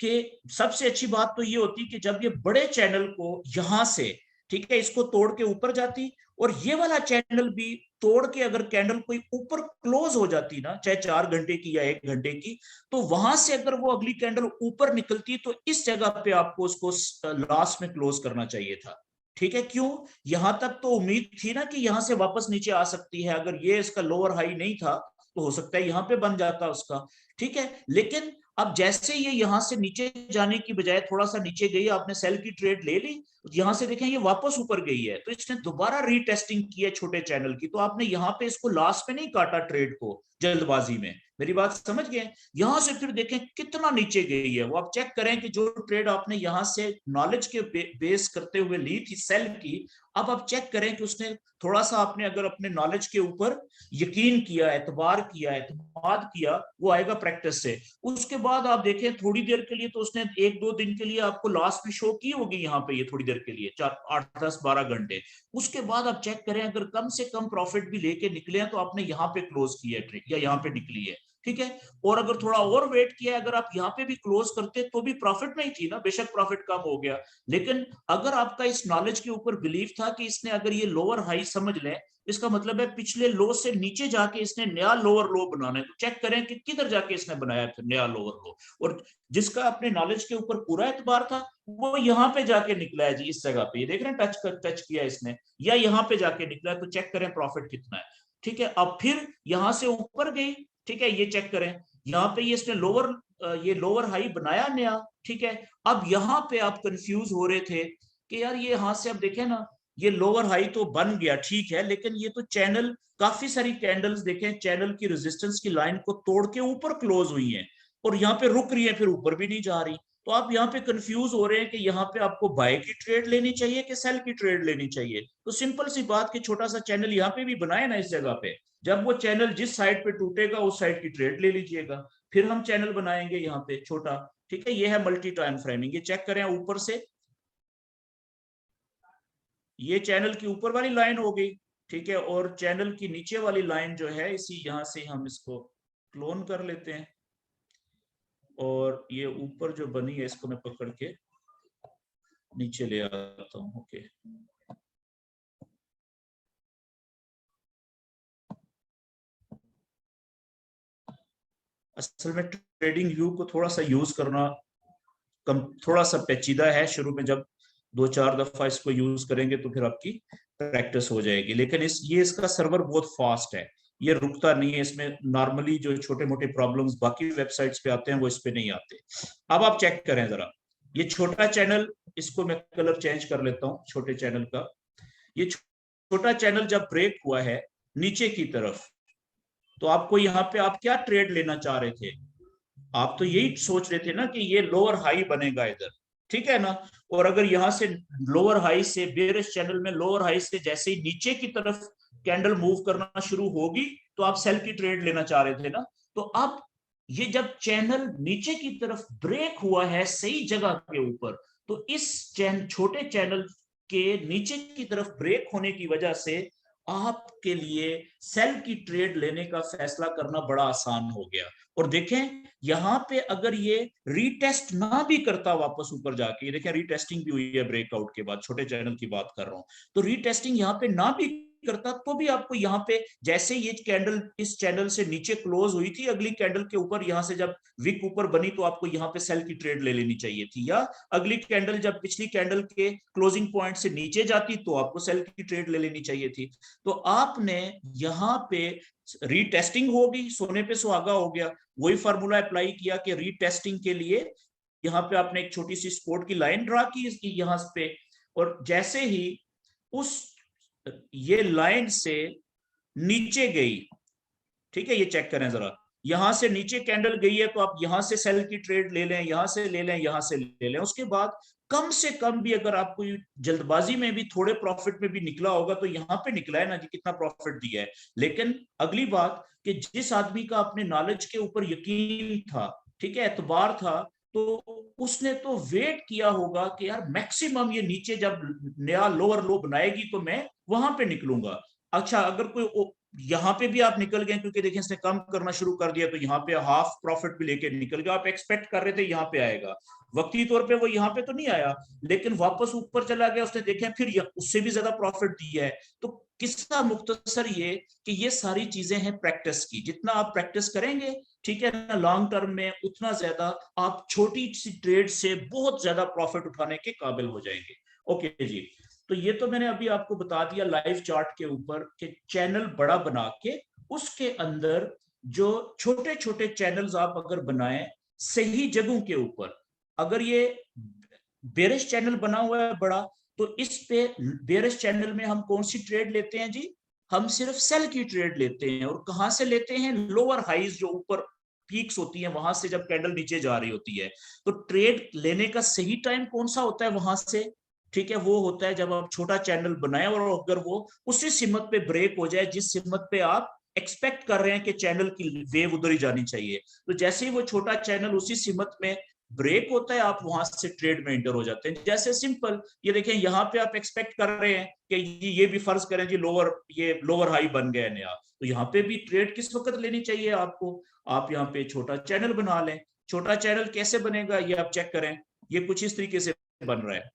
कि सबसे अच्छी बात तो ये होती कि जब ये बड़े चैनल को यहां से, ठीक है, इसको तोड़ के ऊपर जाती, और ये वाला चैनल भी तोड़ के अगर कैंडल कोई ऊपर क्लोज हो जाती ना, चाहे 4 घंटे की या 1 घंटे की, तो वहां से अगर वो अगली कैंडल ऊपर निकलती, तो इस जगह पे आपको उसको लास्ट में क्लोज करना चाहिए था। ठीक है, क्यों? यहां तक तो उम्मीद थी ना कि यहां से वापस नीचे आ सकती है, अगर ये इसका लोअर हाई नहीं था तो हो सकता है यहां पे बन जाता उसका। ठीक है, लेकिन अब जैसे ये यहां से नीचे जाने की बजाय थोड़ा सा नीचे गई, आपने सेल की ट्रेड ले ली, यहां से देखें ये वापस ऊपर गई है, तो इसने दोबारा रीटेस्टिंग की है छोटे चैनल की। तो आपने यहां पे इसको लास्ट में नहीं काटा ट्रेड को जल्दबाजी में, मेरी बात समझ गए? यहां से फिर देखें कितना नीचे गई है वो, आप चेक करें कि जो ट्रेड आपने यहां से नॉलेज के बेस करते हुए ली थी सेल की, अब आप चेक करें कि उसने थोड़ा सा, आपने अगर अपने नॉलेज के ऊपर यकीन किया, एतबार किया, एतमाद किया, वो आएगा प्रैक्टिस से। उसके बाद आप देखें थोड़ी देर के लिए तो उसने 1-2 दिन के लिए आपको लास्ट में शो की होगी यहाँ पे, ये थोड़ी देर के लिए 4, 8, 10, 12 घंटे। उसके बाद आप चेक करें अगर कम से कम प्रॉफिट भी लेके निकले हैं तो आपने यहाँ पे क्लोज किया है ट्रेड या यहाँ पे निकली है। ठीक है, और अगर थोड़ा और वेट किया, अगर आप यहाँ पे भी क्लोज करते तो भी प्रॉफिट में ही थी ना, बेशक प्रॉफिट कम हो गया, लेकिन अगर आपका इस नॉलेज के ऊपर बिलीव था कि इसने अगर ये लोअर हाई समझ लें, इसका मतलब है पिछले लो से नीचे जाके इसने नया लोअर लो बनाना है, तो चेक करें कि किधर जाके इसने बनाया फिर नया लोअर लो। और जिसका अपने नॉलेज के ऊपर पूरा एतबार था वो यहाँ पे जाके निकला है जी, इस जगह पे ये देख रहे हैं, टच किया इसने, या यहाँ पे जाके निकला है, तो चेक करें प्रॉफिट कितना है। ठीक है, अब फिर यहां से ऊपर गई, ठीक है, ये चेक करें यहाँ पे ये इसने ये लोअर हाई बनाया नया। ठीक है, अब यहाँ पे आप कंफ्यूज हो रहे थे कि यार ये यहां से, अब देखें ना, ये लोअर हाई तो बन गया, ठीक है, लेकिन ये तो चैनल, काफी सारी कैंडल्स देखें चैनल की रेजिस्टेंस की लाइन को तोड़ के ऊपर क्लोज हुई हैं, और यहाँ पे रुक रही है, फिर ऊपर भी नहीं जा रही। तो आप यहाँ पे कंफ्यूज हो रहे हैं कि यहाँ पे आपको बाय की ट्रेड लेनी चाहिए कि सेल की ट्रेड लेनी चाहिए। तो सिंपल सी बात कि छोटा सा चैनल यहाँ पे भी बनाए ना इस जगह पे, जब वो चैनल जिस साइड पे टूटेगा उस साइड की ट्रेड ले लीजिएगा, फिर हम चैनल बनाएंगे यहाँ पे छोटा। ठीक है, ये है मल्टी टाइम फ्रेमिंग। ये चेक करें ऊपर से, ये चैनल की ऊपर वाली लाइन हो गई, ठीक है, और चैनल की नीचे वाली लाइन जो है, इसी यहां से हम इसको क्लोन कर लेते हैं, और ये ऊपर जो बनी है इसको मैं पकड़ के नीचे ले आता हूं। ओके, असल में ट्रेडिंग व्यू को थोड़ा सा यूज करना कम, थोड़ा सा पेचीदा है शुरू में, जब 2-4 दफा इसको यूज करेंगे तो फिर आपकी प्रैक्टिस हो जाएगी। लेकिन ये इसका सर्वर बहुत फास्ट है, ये रुकता नहीं है, इसमें नॉर्मली जो छोटे मोटे प्रॉब्लम्स बाकी वेबसाइट्स पे आते हैं वो इस पे नहीं आते। अब आप चेक करें जरा, ये छोटा चैनल, इसको मैं कलर चेंज कर लेता हूँ छोटे चैनल का। ये छोटा चैनल जब ब्रेक हुआ है नीचे की तरफ, तो आपको यहाँ पे आप क्या ट्रेड लेना चाह रहे थे? आप तो यही सोच रहे थे ना कि ये लोअर हाई बनेगा इधर, ठीक है ना, और अगर यहां से लोअर हाई से बेरिश चैनल में लोअर हाई से जैसे ही नीचे की तरफ कैंडल मूव करना शुरू होगी तो आप सेल की ट्रेड लेना चाह रहे थे ना। तो अब ये जब चैनल नीचे की तरफ ब्रेक हुआ है सही जगह के ऊपर, तो इस छोटे चैनल के नीचे की तरफ ब्रेक होने की वजह से आपके लिए सेल की ट्रेड लेने का फैसला करना बड़ा आसान हो गया। और देखें यहां पे अगर ये रीटेस्ट ना भी करता वापस ऊपर जाके, देखें रीटेस्टिंग भी हुई है ब्रेकआउट के बाद, छोटे चैनल की बात कर रहा हूं, तो रीटेस्टिंग यहां पे ना भी करता तो भी आपको यहाँ पे जैसे ये कैंडल इस चैनल से नीचे क्लोज हुई थी, अगली कैंडल के ऊपर यहां से जब विक ऊपर बनी तो आपको यहाँ पे सेल की ट्रेड ले लेनी चाहिए थी, या अगली कैंडल जब पिछली कैंडल के क्लोजिंग पॉइंट से नीचे जाती तो आपको सेल की ट्रेड ले लेनी चाहिए थी। तो आपने यहाँ पे रीटेस्टिंग होगी, सोने पे सुहागा हो गया, वही फार्मूला अप्लाई किया कि रीटेस्टिंग के लिए यहाँ पे आपने एक छोटी सी सपोर्ट की लाइन ड्रा की इसकी यहाँ पे, और जैसे ही उस ये लाइन से नीचे गई, ठीक है, ये चेक करें जरा, यहां से नीचे कैंडल गई है तो आप यहां से सेल की ट्रेड ले लें, यहां से ले लें, यहां से ले लें। उसके बाद कम से कम भी अगर आपको जल्दबाजी में भी थोड़े प्रॉफिट में भी निकला होगा तो यहां पे निकला है ना जी, कितना प्रॉफिट दिया है। लेकिन अगली बात कि जिस आदमी का अपने नॉलेज के ऊपर यकीन था, ठीक है, एतबार था, तो उसने तो वेट किया होगा कि यार मैक्सिमम ये नीचे जब नया लोअर लो बनाएगी तो मैं वहां पे निकलूंगा। अच्छा, अगर कोई यहाँ पे भी आप निकल गए क्योंकि देखिए इसने कम करना शुरू कर दिया तो यहाँ पे हाफ प्रॉफिट भी लेके निकल गया, आप एक्सपेक्ट कर रहे थे यहाँ पे आएगा, वक्ती तौर पे वो यहाँ पे तो नहीं आया लेकिन वापस ऊपर चला गया, उसने देखे फिर उससे भी ज्यादा प्रॉफिट दिया है। तो किस्सा मुख्तसर ये कि ये सारी चीजें हैं प्रैक्टिस की, जितना आप प्रैक्टिस करेंगे, ठीक है ना, लॉन्ग टर्म में उतना ज्यादा आप छोटी सी ट्रेड से बहुत ज्यादा प्रॉफिट उठाने के काबिल हो जाएंगे। ओके जी, तो ये तो मैंने अभी आपको बता दिया लाइव चार्ट के ऊपर कि चैनल बड़ा बना के उसके अंदर जो छोटे छोटे चैनल्स आप अगर बनाएं सही जगहों के ऊपर, अगर ये बेरिश चैनल बना हुआ है बड़ा, तो इस पे बेरिश चैनल में हम कौन सी ट्रेड लेते हैं जी, हम सिर्फ सेल की ट्रेड लेते हैं। और कहां से लेते हैं, लोअर हाइज जो ऊपर पीक्स होती है वहां से जब कैंडल नीचे जा रही होती है। तो ट्रेड लेने का सही टाइम कौन सा होता है वहां से, ठीक है, वो होता है जब आप छोटा चैनल बनाए और अगर वो उसी सिमत पे ब्रेक हो जाए जिस सिमत पे आप एक्सपेक्ट कर रहे हैं कि चैनल की वेव उधर ही जानी चाहिए। तो जैसे ही वो छोटा चैनल उसी सिमत में ब्रेक होता है आप वहां से ट्रेड में एंटर हो जाते हैं। जैसे सिंपल ये देखें, यहाँ पे आप एक्सपेक्ट कर रहे हैं कि ये भी फर्ज करें जी लोअर, ये लोअर हाई बन गया नया, तो यहाँ पे भी ट्रेड किस वक्त लेनी चाहिए आपको, आप यहाँ पे छोटा चैनल बना लें। छोटा चैनल कैसे बनेगा ये आप चेक करें, ये कुछ इस तरीके से बन रहा है।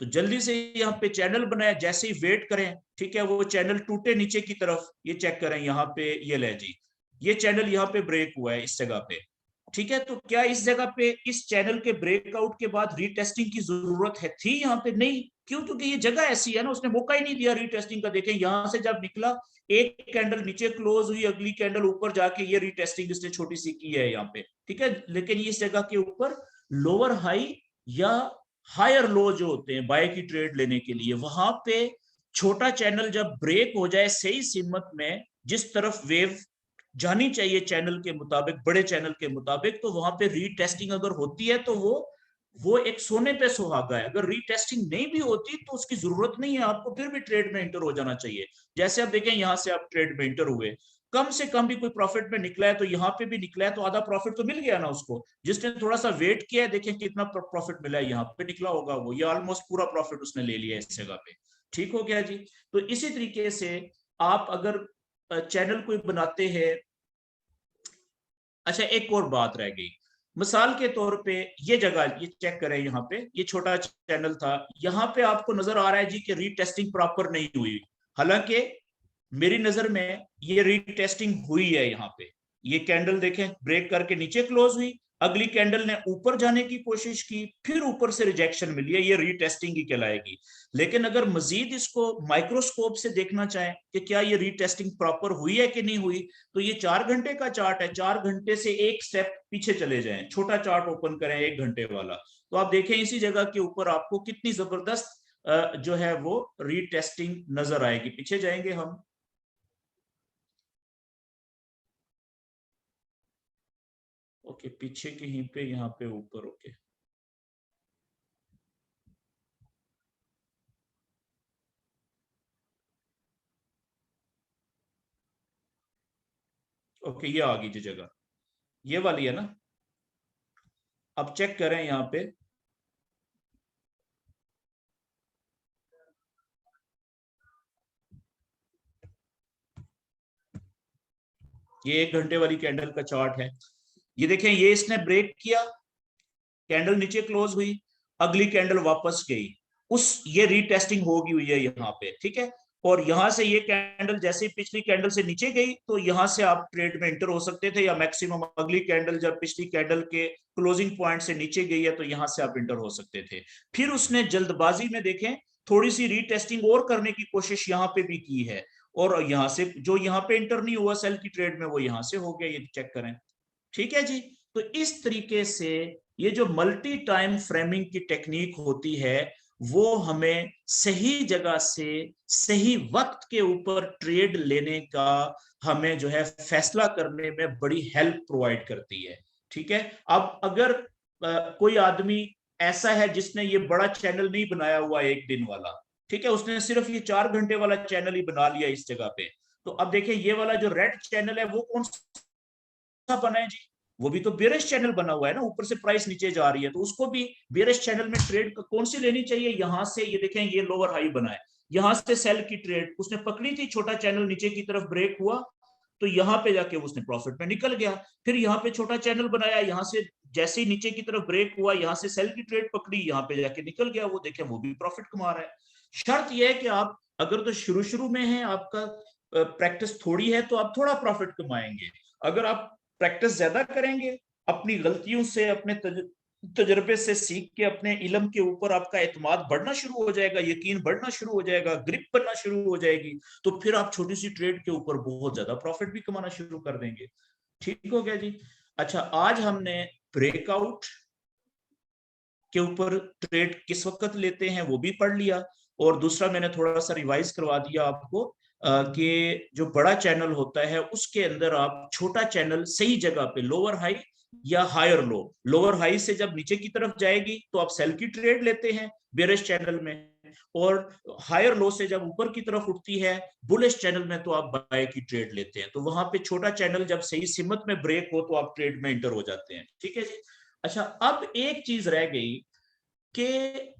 तो जल्दी से यहाँ पे चैनल बनाया, जैसे ही वेट करें, ठीक है, वो चैनल टूटे नीचे की तरफ, ये चेक करें यहाँ पे, ये ले जी, ये चैनल यहाँ पे ब्रेक हुआ है इस जगह पे, ठीक है। तो क्या इस जगह पे इस चैनल के ब्रेकआउट के बाद रीटेस्टिंग की जरूरत है थी यहाँ पे, नहीं, क्यों, क्योंकि ये जगह ऐसी है ना, उसने मौका ही नहीं दिया रीटेस्टिंग का। देखें यहां से जब निकला एक कैंडल नीचे क्लोज हुई, अगली कैंडल ऊपर जाके ये रीटेस्टिंग इसने छोटी सी की है यहाँ पे, ठीक है। लेकिन इस जगह के ऊपर लोअर हाई या हायर लो जो होते हैं बाय की ट्रेड लेने के लिए, वहां पे छोटा चैनल जब ब्रेक हो जाए सही सिमत में जिस तरफ वेव जानी चाहिए चैनल के मुताबिक, बड़े चैनल के मुताबिक, तो वहां पे रीटेस्टिंग अगर होती है तो वो एक सोने पे सुहागा है। अगर रीटेस्टिंग नहीं भी होती तो उसकी जरूरत नहीं है, आपको फिर भी ट्रेड में एंटर हो जाना चाहिए। जैसे आप देखें यहां से आप ट्रेड में एंटर हुए, कम से कम भी कोई प्रॉफिट में निकला है तो यहाँ पे भी निकला है तो आधा प्रॉफिट तो मिल गया ना उसको। जिसने थोड़ा सा वेट किया है, देखें कितना प्रॉफिट मिला है, यहाँ पे निकला होगा वो, ये ऑलमोस्ट पूरा प्रॉफिट उसने ले लिया इस जगह पे। ठीक हो गया जी। तो इसी तरीके से आप अगर चैनल कोई बनाते हैं, अच्छा एक और बात रह गई, मिसाल के तौर पे ये जगह ये चेक करें, यहाँ पे ये छोटा चैनल था, यहाँ पे आपको नजर आ रहा है जी कि रीटेस्टिंग प्रॉपर नहीं हुई, हालांकि मेरी नजर में ये रीटेस्टिंग हुई है। यहाँ पे ये कैंडल देखें ब्रेक करके नीचे क्लोज हुई, अगली कैंडल ने ऊपर जाने की कोशिश की, फिर ऊपर से रिजेक्शन मिली है, ये रीटेस्टिंग ही कहलाएगी। लेकिन अगर मजीद इसको माइक्रोस्कोप से देखना चाहें कि क्या ये रीटेस्टिंग प्रॉपर हुई है कि नहीं हुई, तो ये 4 घंटे का चार्ट है, 4 घंटे से एक स्टेप पीछे चले जाएं, छोटा चार्ट ओपन करें 1 घंटे वाला, तो आप देखें इसी जगह के ऊपर आपको कितनी जबरदस्त जो है वो रीटेस्टिंग नजर आएगी। पीछे जाएंगे हम, ओके पीछे कहीं पे यहाँ पे ऊपर, ओके ओके, ये आ गई जी जगह, ये वाली है ना। अब चेक करें यहाँ पे, ये 1 घंटे वाली कैंडल का चार्ट है। ये देखें, ये इसने ब्रेक किया, कैंडल नीचे क्लोज हुई, अगली कैंडल वापस गई, उस ये रीटेस्टिंग होगी हुई है यहाँ पे, ठीक है। और यहां से ये कैंडल जैसे ही पिछली कैंडल से नीचे गई तो यहां से आप ट्रेड में एंटर हो सकते थे, या मैक्सिमम अगली कैंडल जब पिछली कैंडल के क्लोजिंग पॉइंट से नीचे गई है तो यहां से आप एंटर हो सकते थे। फिर उसने जल्दबाजी में देखें थोड़ी सी रीटेस्टिंग और करने की कोशिश यहाँ पे भी की है, और यहाँ से जो यहाँ पे एंटर नहीं हुआ सेल की ट्रेड में वो यहाँ से हो गया, ये चेक करें। ठीक है जी। तो इस तरीके से ये जो मल्टी टाइम फ्रेमिंग की टेक्निक होती है वो हमें सही जगह से सही वक्त के ऊपर ट्रेड लेने का, हमें जो है फैसला करने में बड़ी हेल्प प्रोवाइड करती है। ठीक है। अब अगर कोई आदमी ऐसा है जिसने ये बड़ा चैनल नहीं बनाया हुआ एक दिन वाला, ठीक है, उसने सिर्फ ये 4 घंटे वाला चैनल ही बना लिया इस जगह पे, तो अब देखिए ये वाला जो रेड चैनल है वो कौन बना है जी, वो भी तो बेरिश चैनल बना हुआ है ना, ऊपर से प्राइस नीचे जा रही है, तो उसको भी बेरिश चैनल में ट्रेड कौन सी लेनी चाहिए, यहां से ये देखें ये लोअर हाई बना है, यहां से सेल की ट्रेड उसने पकड़ी थी, छोटा चैनल नीचे की तरफ ब्रेक हुआ तो यहां पे जाके उसने प्रॉफिट में निकल गया। फिर यहाँ पे छोटा चैनल बनाया, यहां से जैसे ही नीचे की तरफ ब्रेक हुआ यहां से सेल की ट्रेड पकड़ी, यहाँ पे जाके निकल गया, वो देखें वो भी प्रॉफिट कमा रहा है। शर्त यह है कि आप अगर तो शुरू शुरू में है, आपका प्रैक्टिस थोड़ी है तो आप थोड़ा प्रॉफिट कमाएंगे। अगर आप प्रैक्टिस ज्यादा करेंगे, अपनी गलतियों से अपने तजर्बे से सीख के अपने इल्म के ऊपर आपका एतमाद बढ़ना शुरू हो जाएगा, यकीन बढ़ना शुरू हो जाएगा, ग्रिप बनना शुरू हो जाएगी, तो फिर आप छोटी सी ट्रेड के ऊपर बहुत ज्यादा प्रॉफिट भी कमाना शुरू कर देंगे। ठीक हो गया जी। अच्छा, आज हमने ब्रेकआउट के ऊपर ट्रेड किस वक्त लेते हैं वो भी पढ़ लिया, और दूसरा मैंने थोड़ा सा रिवाइज करवा दिया आपको कि जो बड़ा चैनल होता है उसके अंदर आप छोटा चैनल सही जगह पे लोअर हाई या हायर लो, लोअर हाई से जब नीचे की तरफ जाएगी तो आप सेल की ट्रेड लेते हैं बेरिश चैनल में, और हायर लो से जब ऊपर की तरफ उठती है बुलिश चैनल में तो आप बाय की ट्रेड लेते हैं, तो वहां पे छोटा चैनल जब सही सिमत में ब्रेक हो तो आप ट्रेड में एंटर हो जाते हैं। ठीक है जी। अच्छा, अब एक चीज रह गई कि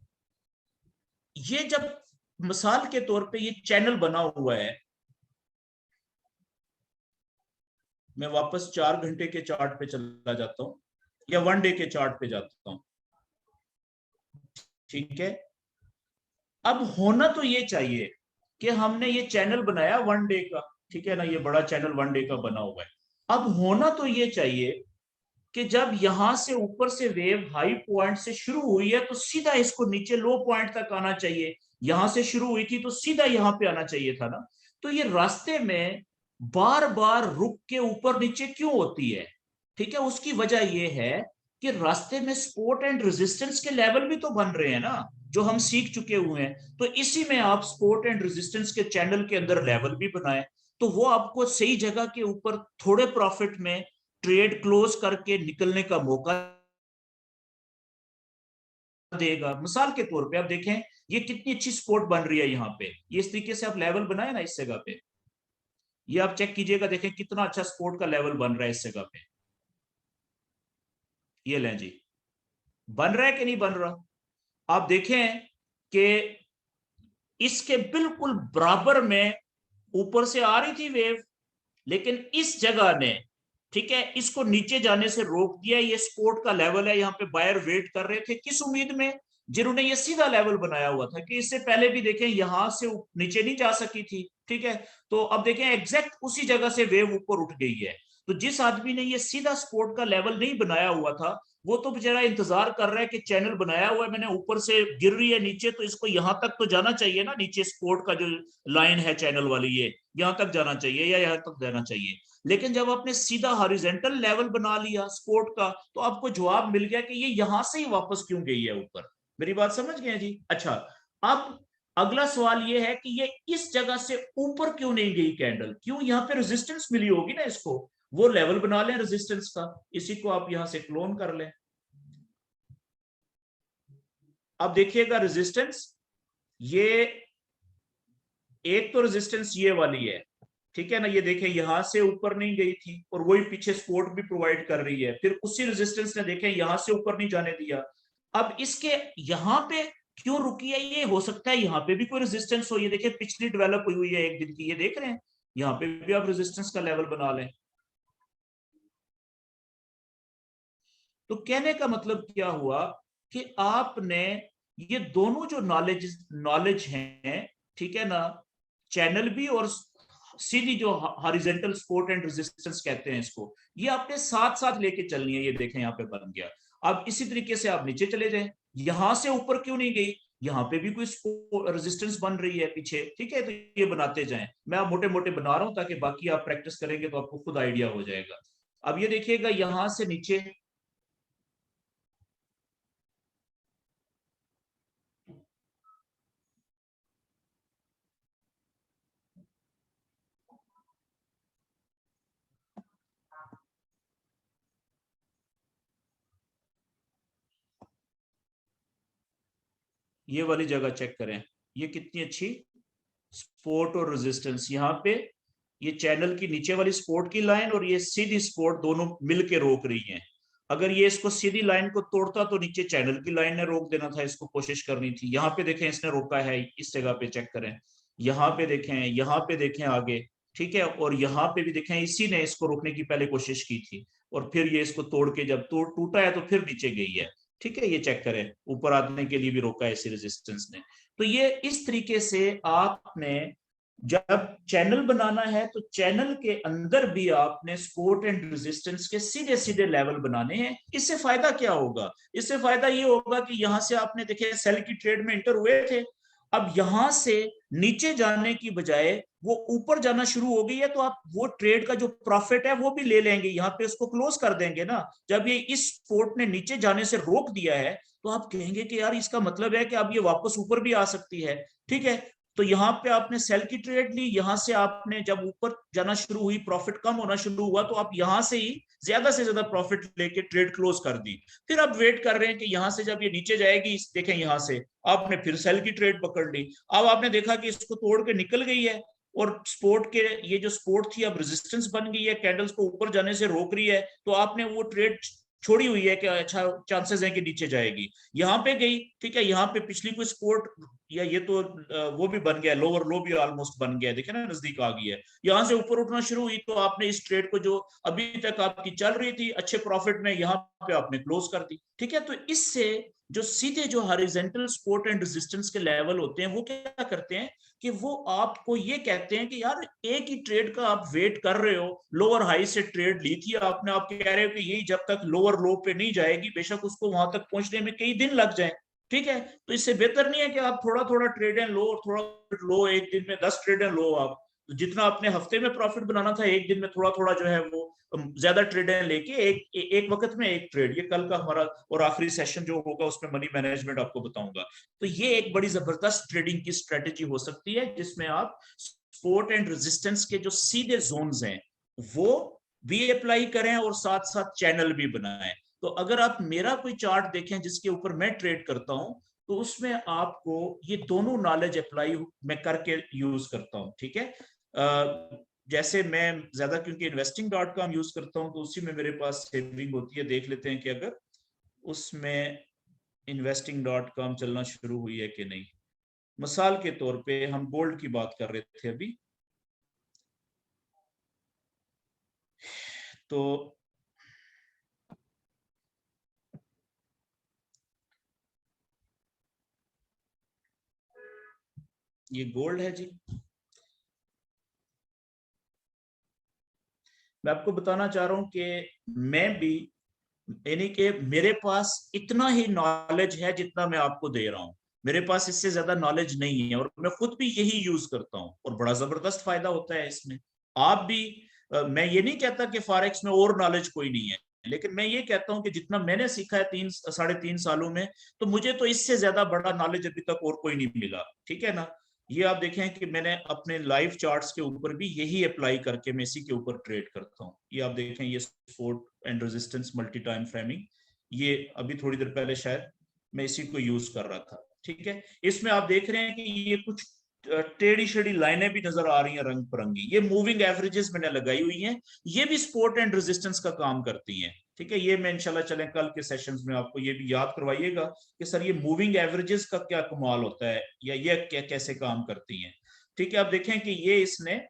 ये जब मिसाल के तौर पे ये चैनल बना हुआ है, मैं वापस 4 घंटे के चार्ट पे चला जाता हूं या 1 डे के चार्ट पे जाता हूं। ठीक है। अब होना तो ये चाहिए कि हमने ये चैनल बनाया 1 डे का, ठीक है ना, ये बड़ा चैनल 1 डे का बना हुआ है। अब होना तो ये चाहिए कि जब यहां से ऊपर से वेव हाई पॉइंट से शुरू हुई है तो सीधा इसको नीचे लो पॉइंट तक आना चाहिए, यहां से शुरू हुई थी तो सीधा यहां पे आना चाहिए था ना। तो ये रास्ते में बार बार रुक के ऊपर नीचे क्यों होती है? ठीक है, उसकी वजह यह है कि रास्ते में सपोर्ट एंड रेजिस्टेंस के लेवल भी तो बन रहे हैं ना, जो हम सीख चुके हुए हैं, तो इसी में आप सपोर्ट एंड रेजिस्टेंस के चैनल के अंदर लेवल भी बनाए, तो वो आपको सही जगह के ऊपर थोड़े प्रॉफिट में ट्रेड क्लोज करके निकलने का मौका देगा। मिसाल के तौर पे आप देखें ये कितनी अच्छी सपोर्ट बन रही है यहाँ पे, ये इस तरीके से आप लेवल बनाए ना इस जगह पे, ये आप चेक कीजिएगा, देखें कितना अच्छा सपोर्ट का लेवल बन रहा है इस जगह पे, ये लें जी, बन रहा है कि नहीं बन रहा? आप देखें कि इसके बिल्कुल बराबर में ऊपर से आ रही थी वेव, लेकिन इस जगह ने, ठीक है, इसको नीचे जाने से रोक दिया। ये सपोर्ट का लेवल है, यहाँ पे बायर वेट कर रहे थे किस उम्मीद में, जिन्होंने ये सीधा लेवल बनाया हुआ था कि इससे पहले भी देखें यहां से नीचे नहीं जा सकी थी, ठीक है। तो अब देखें एग्जैक्ट उसी जगह से वेव ऊपर उठ गई है। तो जिस आदमी ने ये सीधा सपोर्ट का लेवल नहीं बनाया हुआ था वो तो बेचारा इंतजार कर रहा है कि चैनल बनाया हुआ है मैंने, ऊपर से गिर रही है नीचे तो इसको यहां तक तो जाना चाहिए ना, नीचे सपोर्ट का जो लाइन है चैनल वाली ये यहां तक जाना चाहिए या यहां तक जाना चाहिए। लेकिन जब आपने सीधा हॉरिजॉन्टल लेवल बना लिया सपोर्ट का तो आपको जवाब मिल गया कि ये यहां से ही वापस क्यों गई है ऊपर। मेरी बात समझ गए जी? अच्छा, अब अगला सवाल ये है कि ये इस जगह से ऊपर क्यों नहीं गई कैंडल, क्यों? यहां पे रेजिस्टेंस मिली होगी ना इसको, वो लेवल बना लें रेजिस्टेंस का, इसी को आप यहां से क्लोन कर लें। अब देखिएगा रेजिस्टेंस, ये एक तो रेजिस्टेंस ये वाली है, ठीक है ना, ये देखें यहां से ऊपर नहीं गई थी और वही पीछे सपोर्ट भी प्रोवाइड कर रही है, फिर उसी रेजिस्टेंस ने देखें यहां से ऊपर नहीं जाने दिया। अब इसके यहाँ पे क्यों रुकी है, ये हो सकता है यहाँ पे भी कोई रेजिस्टेंस हो, ये देखिए पिछली डेवलप हुई है एक दिन की, ये देख रहे हैं, यहाँ पे भी आप रेजिस्टेंस का लेवल बना लें। तो कहने का मतलब क्या हुआ कि आपने ये दोनों जो नॉलेज नॉलेज हैं, ठीक है ना, चैनल भी और सीधी जो हॉरिजॉन्टल सपोर्ट एंड रेजिस्टेंस कहते हैं इसको, ये आपने साथ साथ लेके चलनी है। ये देखें यहाँ पे बन गया। अब इसी तरीके से आप नीचे चले जाएं, यहां से ऊपर क्यों नहीं गई, यहाँ पे भी कोई रेजिस्टेंस बन रही है पीछे, ठीक है, तो ये बनाते जाएं। मैं आप मोटे मोटे बना रहा हूं ताकि बाकी आप प्रैक्टिस करेंगे तो आपको खुद आइडिया हो जाएगा। अब ये देखिएगा यहां से नीचे, ये वाली जगह चेक करें, ये कितनी अच्छी सपोर्ट और रेजिस्टेंस, यहाँ पे ये चैनल की नीचे वाली सपोर्ट की लाइन और ये सीधी सपोर्ट दोनों मिलके रोक रही हैं। अगर ये इसको सीधी लाइन को तोड़ता तो नीचे चैनल की लाइन ने रोक देना था, इसको कोशिश करनी थी। यहाँ पे देखें इसने रोका है, इस जगह पे चेक करें, यहाँ पे देखें, यहाँ पे देखें आगे, ठीक है, और यहाँ पे भी देखें इसी ने इसको रोकने की पहले कोशिश की थी और फिर ये इसको तोड़ के जब टूटा है तो फिर नीचे गई है। ठीक है, ये चेक करें, ऊपर आने के लिए भी रोका है इसी रेजिस्टेंस ने। तो ये इस तरीके से आपने जब चैनल बनाना है तो चैनल के अंदर भी आपने सपोर्ट एंड रेजिस्टेंस के सीधे सीधे लेवल बनाने हैं। इससे फायदा क्या होगा, इससे फायदा ये होगा कि यहां से आपने देखे सेल की ट्रेड में इंटर हुए थे, अब यहां से नीचे जाने की बजाय वो ऊपर जाना शुरू हो गई है, तो आप वो ट्रेड का जो प्रॉफिट है वो भी ले लेंगे, यहाँ पे उसको क्लोज कर देंगे ना। जब ये इस सपोर्ट ने नीचे जाने से रोक दिया है तो आप कहेंगे कि यार इसका मतलब है कि अब ये वापस ऊपर भी आ सकती है। ठीक है, तो यहाँ पे आपने सेल की ट्रेड ली, यहां से आपने जब ऊपर जाना शुरू हुई, प्रॉफिट कम होना शुरू हुआ, तो आप यहां से ही ज्यादा से ज्यादा प्रॉफिट लेके ट्रेड क्लोज कर दी। फिर आप वेट कर रहे हैं कि यहां से जब ये नीचे जाएगी, देखें यहां से आपने फिर सेल की ट्रेड पकड़ ली। अब आपने देखा कि इसको तोड़ के निकल गई है और सपोर्ट के ये जो सपोर्ट थी अब रेजिस्टेंस बन गई है, कैंडल्स को ऊपर जाने से रोक रही है, तो आपने वो ट्रेड छोड़ी हुई है कि अच्छा चांसेस है कि नीचे जाएगी, यहाँ पे गई। ठीक है, यहाँ पे पिछली कोई सपोर्ट या ये तो वो भी बन गया, लोअर लो भी ऑलमोस्ट बन गया, देखे ना नजदीक आ गई है, यहाँ से ऊपर उठना शुरू हुई, तो आपने इस ट्रेड को जो अभी तक आपकी चल रही थी अच्छे प्रॉफिट में, यहाँ पे आपने क्लोज कर दी। ठीक है, तो इससे जो सीधे जो हॉरिजॉन्टल सपोर्ट एंड रेजिस्टेंस के लेवल होते हैं वो क्या करते हैं कि वो आपको ये कहते हैं कि यार एक ही ट्रेड का आप वेट कर रहे हो, लोअर हाई से ट्रेड ली थी आपने, आप कह रहे हो कि यही जब तक लोअर लो पे नहीं जाएगी, बेशक उसको वहां तक पहुंचने में कई दिन लग जाए। ठीक है, तो इससे बेहतर नहीं है कि आप थोड़ा थोड़ा ट्रेड एंड लो और थोड़ा लो, एक दिन में 10 ट्रेड एंड लो, आप तो जितना अपने हफ्ते में प्रॉफिट बनाना था एक दिन में थोड़ा थोड़ा जो है वो ज्यादा ट्रेड लेके एक वक्त में एक ट्रेड। ये कल का हमारा और आखिरी सेशन जो होगा उसमें मनी मैनेजमेंट आपको बताऊंगा। तो ये एक बड़ी जबरदस्त ट्रेडिंग की स्ट्रेटेजी हो सकती है जिसमें आप सपोर्ट एंड रेजिस्टेंस के जो सीधे जोन्स हैं वो भी अप्लाई करें और साथ साथ चैनल भी बनाएं। तो अगर आप मेरा कोई चार्ट देखें जिसके ऊपर मैं ट्रेड करता हूं, तो उसमें आपको ये दोनों नॉलेज अप्लाई मैं करके यूज करता हूं। ठीक है, जैसे मैं ज्यादा क्योंकि investing.com यूज करता हूं तो उसी में मेरे पास सेविंग होती है। देख लेते हैं कि अगर उसमें investing.com चलना शुरू हुई है कि नहीं। मिसाल के तौर पे हम गोल्ड की बात कर रहे थे अभी, तो ये गोल्ड है जी। मैं आपको बताना चाह रहा हूं कि मैं भी, यानी कि मेरे पास इतना ही नॉलेज है जितना मैं आपको दे रहा हूं, मेरे पास इससे ज्यादा नॉलेज नहीं है और मैं खुद भी यही यूज करता हूं और बड़ा जबरदस्त फायदा होता है इसमें। आप भी मैं ये नहीं कहता कि फॉरेक्स में और नॉलेज कोई नहीं है, लेकिन मैं ये कहता हूं कि जितना मैंने सीखा है 3 साढ़े 3 सालों में, तो मुझे तो इससे ज्यादा बड़ा नॉलेज अभी तक और कोई नहीं मिला। ठीक है ना, ये आप देखें कि मैंने अपने लाइव चार्ट्स के ऊपर भी यही अप्लाई करके मैं इसी के ऊपर ट्रेड करता हूँ। ये आप देखें, ये support and resistance multi time framing, ये अभी थोड़ी देर पहले शायद मैं इसी को यूज कर रहा था। ठीक है, इसमें आप देख रहे हैं कि ये कुछ टेढ़ी शेढ़ी लाइनें भी नजर आ रही हैं रंग बिरंगी, ये मूविंग एवरेजेस मैंने लगाई हुई हैं। ये भी सपोर्ट एंड रेजिस्टेंस का काम करती हैं। ठीक है, ये मैं इंशाल्लाह चलें कल के सेशंस में आपको ये भी याद करवाइएगा कि सर ये मूविंग एवरेजेस का क्या कमाल होता है या ये क्या कैसे काम करती हैं। ठीक है, आप देखें कि ये इसने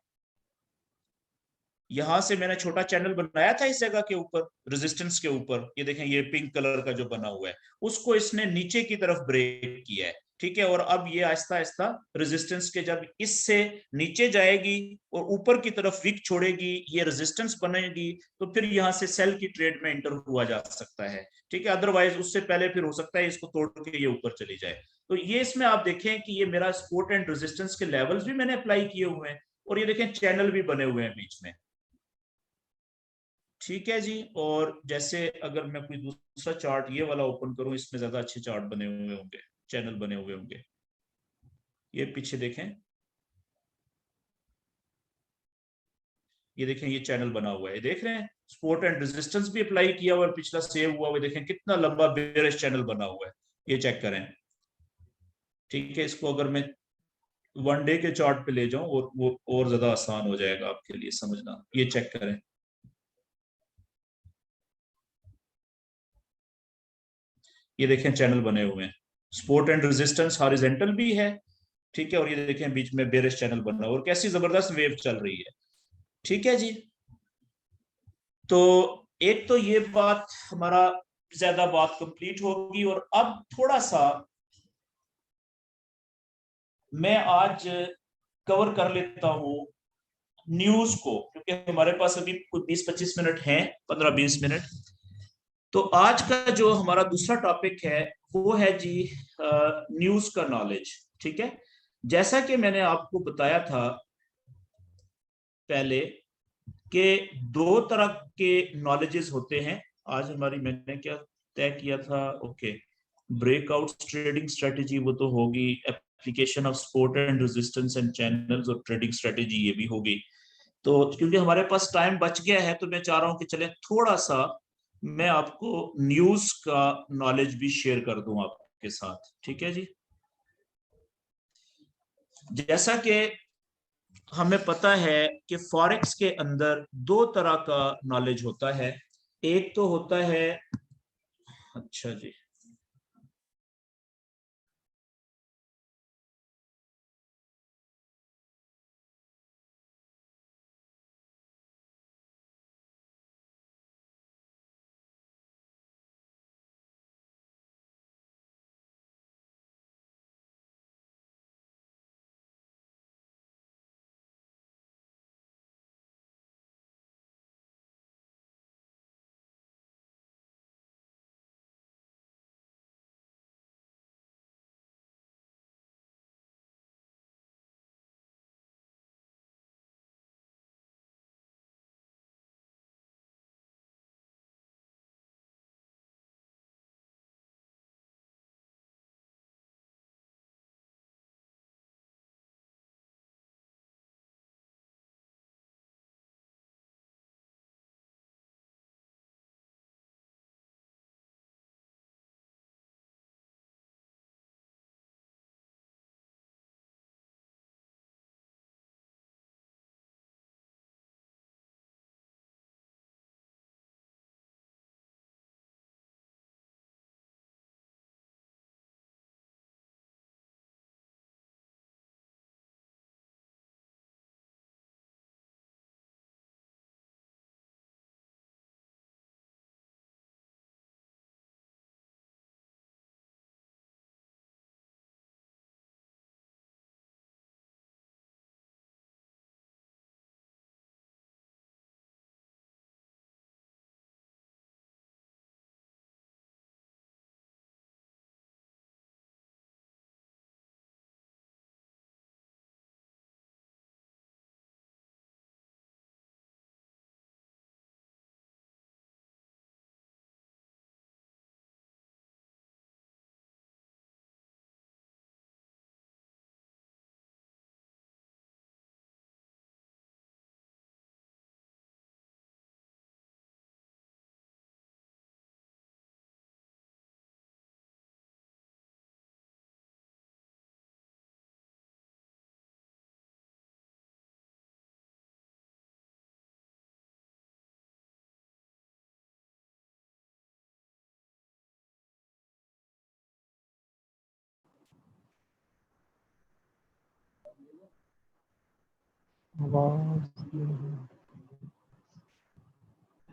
यहां से मैंने छोटा चैनल बनाया था इस जगह के ऊपर रेजिस्टेंस के ऊपर, ये देखें ये पिंक कलर का जो बना हुआ है उसको इसने नीचे की तरफ ब्रेक किया है। ठीक है, और अब ये आहिस्ता आहिस्ता रेजिस्टेंस के जब इससे नीचे जाएगी और ऊपर की तरफ विक छोड़ेगी, ये रेजिस्टेंस बनेगी, तो फिर यहाँ से सेल की ट्रेड में एंटर हुआ जा सकता है। ठीक है, अदरवाइज उससे पहले फिर हो सकता है इसको तोड़ के ये ऊपर चली जाए। तो ये इसमें आप देखें कि ये मेरा सपोर्ट एंड रेजिस्टेंस के लेवल्स भी मैंने अप्लाई किए हुए हैं, और ये देखें चैनल भी बने हुए हैं बीच में। ठीक है जी, और जैसे अगर मैं कोई दूसरा चार्ट ये वाला ओपन करूं, इसमें ज्यादा अच्छे चार्ट बने हुए होंगे, चैनल बने हुए होंगे। ये पीछे देखें, ये देखें ये चैनल बना हुआ है, देख रहे हैं सपोर्ट एंड रेजिस्टेंस भी अप्लाई किया हुआ है, पिछला सेव हुआ हुआ, देखें कितना लंबा बेयरिश चैनल बना हुआ है, ये चेक करें। ठीक है, इसको अगर मैं वन डे के चार्ट पे ले जाऊं और वो और ज्यादा आसान हो जाएगा आपके लिए समझना, ये चेक करें। ये देखें चैनल बने हुए हैं, सपोर्ट एंड रेजिस्टेंस हॉरिजॉन्टल भी है। ठीक है, और ये देखें बीच में बेरिश चैनल बना और कैसी जबरदस्त वेव चल रही है। ठीक है जी, तो एक तो ये बात हमारा ज्यादा बात कंप्लीट होगी, और अब थोड़ा सा मैं आज कवर कर लेता हूं न्यूज को, क्योंकि हमारे पास अभी कुछ 20-25 मिनट हैं, 15-20 मिनट। तो आज का जो हमारा दूसरा टॉपिक है वो है जी न्यूज का नॉलेज। ठीक है, जैसा कि मैंने आपको बताया था पहले कि दो तरह के नॉलेजेस होते हैं। आज हमारी मैंने क्या तय किया था, ओके, ब्रेकआउट ट्रेडिंग स्ट्रेटेजी वो तो होगी, application of support and resistance and channels और ट्रेडिंग स्ट्रेटेजी ये भी होगी। तो क्योंकि हमारे पास टाइम बच गया है तो मैं चाह रहा हूं कि चले थोड़ा सा मैं आपको न्यूज का नॉलेज भी शेयर कर दूं आपके साथ। ठीक है जी, जैसा कि हमें पता है कि फॉरेक्स के अंदर दो तरह का नॉलेज होता है। एक तो होता है, अच्छा जी,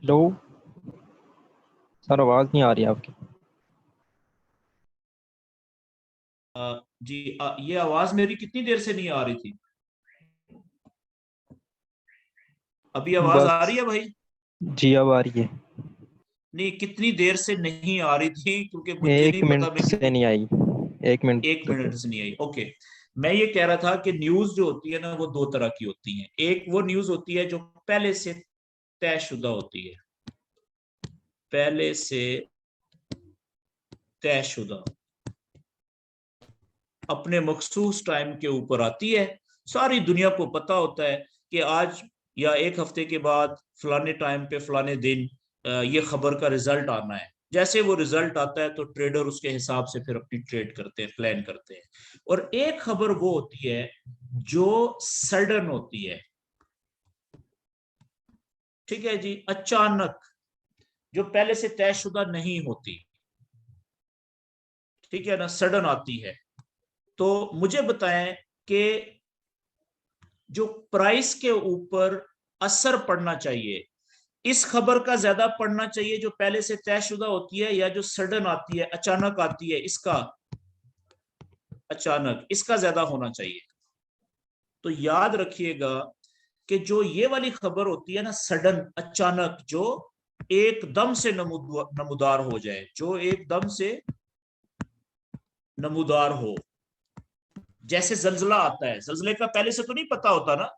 हेलो सर, आवाज नहीं आ रही आपकी। जी ये आवाज मेरी कितनी देर से नहीं आ रही थी? अभी आवाज आ रही बस है भाई? जी अब आ रही है। नहीं, कितनी देर से नहीं आ रही थी, क्योंकि मुझे एक नहीं पता मिनट मैं से कितनी। नहीं आई। एक मिनट एक तक तो। मिनट से नहीं आई, ओके। मैं ये कह रहा था कि न्यूज जो होती है ना, वो दो तरह की होती है। एक वो न्यूज होती है जो पहले से तयशुदा होती है, पहले से तयशुदा, अपने मखसूस टाइम के ऊपर आती है। सारी दुनिया को पता होता है कि आज या एक हफ्ते के बाद फलाने टाइम पे फलाने दिन ये खबर का रिजल्ट आना है। जैसे वो रिजल्ट आता है तो ट्रेडर उसके हिसाब से फिर अपनी ट्रेड करते हैं, प्लान करते हैं। और एक खबर वो होती है जो सडन होती है, ठीक है जी, अचानक, जो पहले से तयशुदा नहीं होती, ठीक है ना, सडन आती है। तो मुझे बताएं कि जो प्राइस के ऊपर असर पड़ना चाहिए, इस खबर का ज्यादा पड़ना चाहिए जो पहले से तयशुदा होती है, या जो सडन आती है, अचानक आती है, इसका, अचानक इसका ज्यादा होना चाहिए? तो याद रखिएगा कि जो ये वाली खबर होती है ना, सडन, अचानक, जो एकदम से नमूदार हो जाए, जो एकदम से नमूदार हो, जैसे जल्जला आता है, जल्जले का पहले से तो नहीं पता होता ना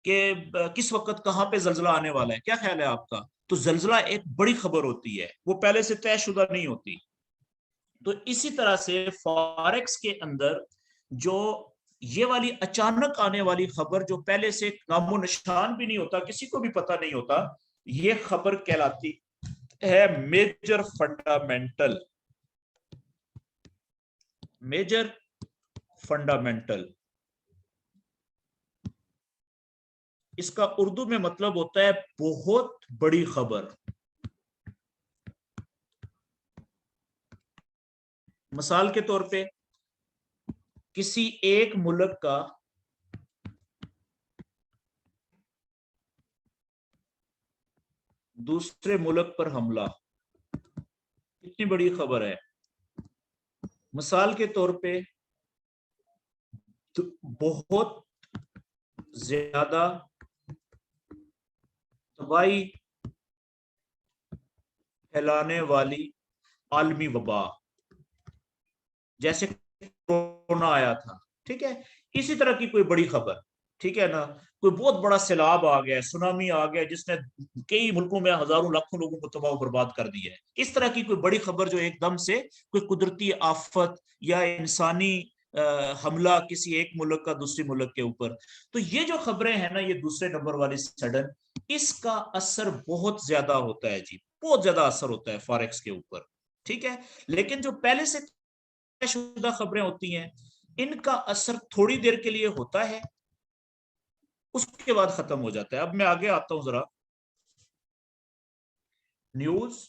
कि किस वक्त कहां पे जल्जला आने वाला है, क्या ख्याल है आपका? तो जल्जला एक बड़ी खबर होती है, वो पहले से तयशुदा नहीं होती। तो इसी तरह से फॉरेक्स के अंदर जो ये वाली अचानक आने वाली खबर, जो पहले से नामो निशान भी नहीं होता, किसी को भी पता नहीं होता, ये खबर कहलाती है मेजर फंडामेंटल, मेजर फंडामेंटल। इसका उर्दू में मतलब होता है बहुत बड़ी खबर। मिसाल के तौर पे, किसी एक मुल्क का दूसरे मुल्क पर हमला, कितनी बड़ी खबर है। मिसाल के तौर पे, बहुत ज्यादा तबाही फैलाने वाली आलमी वबा, जैसे कोरोना आया था, ठीक है, इसी तरह की कोई बड़ी खबर, ठीक है ना, कोई बहुत बड़ा सैलाब आ गया, सुनामी आ गया, जिसने कई मुल्कों में हजारों लाखों लोगों को तबाह बर्बाद कर दिया है, इस तरह की कोई बड़ी खबर जो एकदम से कोई कुदरती आफत या इंसानी हमला किसी एक मुल्क का दूसरे मुल्क के ऊपर। तो ये जो खबरें हैं ना, ये दूसरे नंबर वाली सडन, इसका असर बहुत ज्यादा होता है जी, बहुत ज्यादा असर होता है फॉरेक्स के ऊपर, ठीक है। लेकिन जो पहले से शुदा खबरें होती हैं, इनका असर थोड़ी देर के लिए होता है, उसके बाद खत्म हो जाता है। अब मैं आगे आता हूं जरा। न्यूज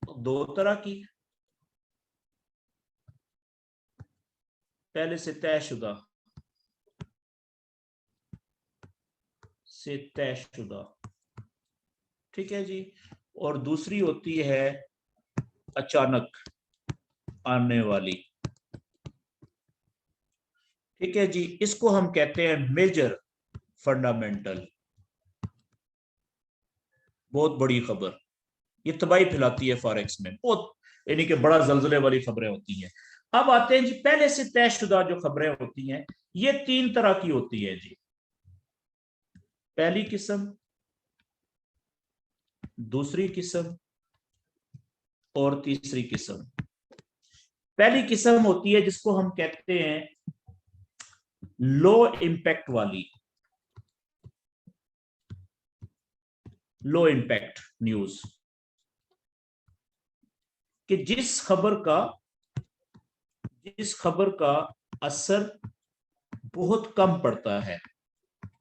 दो तरह की, पहले से तयशुदा, से तयशुदा, ठीक है जी, और दूसरी होती है अचानक आने वाली, ठीक है जी। इसको हम कहते हैं मेजर फंडामेंटल, बहुत बड़ी खबर, ये तबाही फैलाती है फॉरेक्स में, बहुत, यानी कि बड़ा जल्जले वाली खबरें होती हैं। अब आते हैं जी, पहले से तयशुदा जो खबरें होती हैं, ये तीन तरह की होती है जी। पहली किस्म, दूसरी किस्म, और तीसरी किस्म। पहली किस्म होती है जिसको हम कहते हैं लो इंपैक्ट वाली, लो इंपैक्ट न्यूज, कि जिस खबर का असर बहुत कम पड़ता है,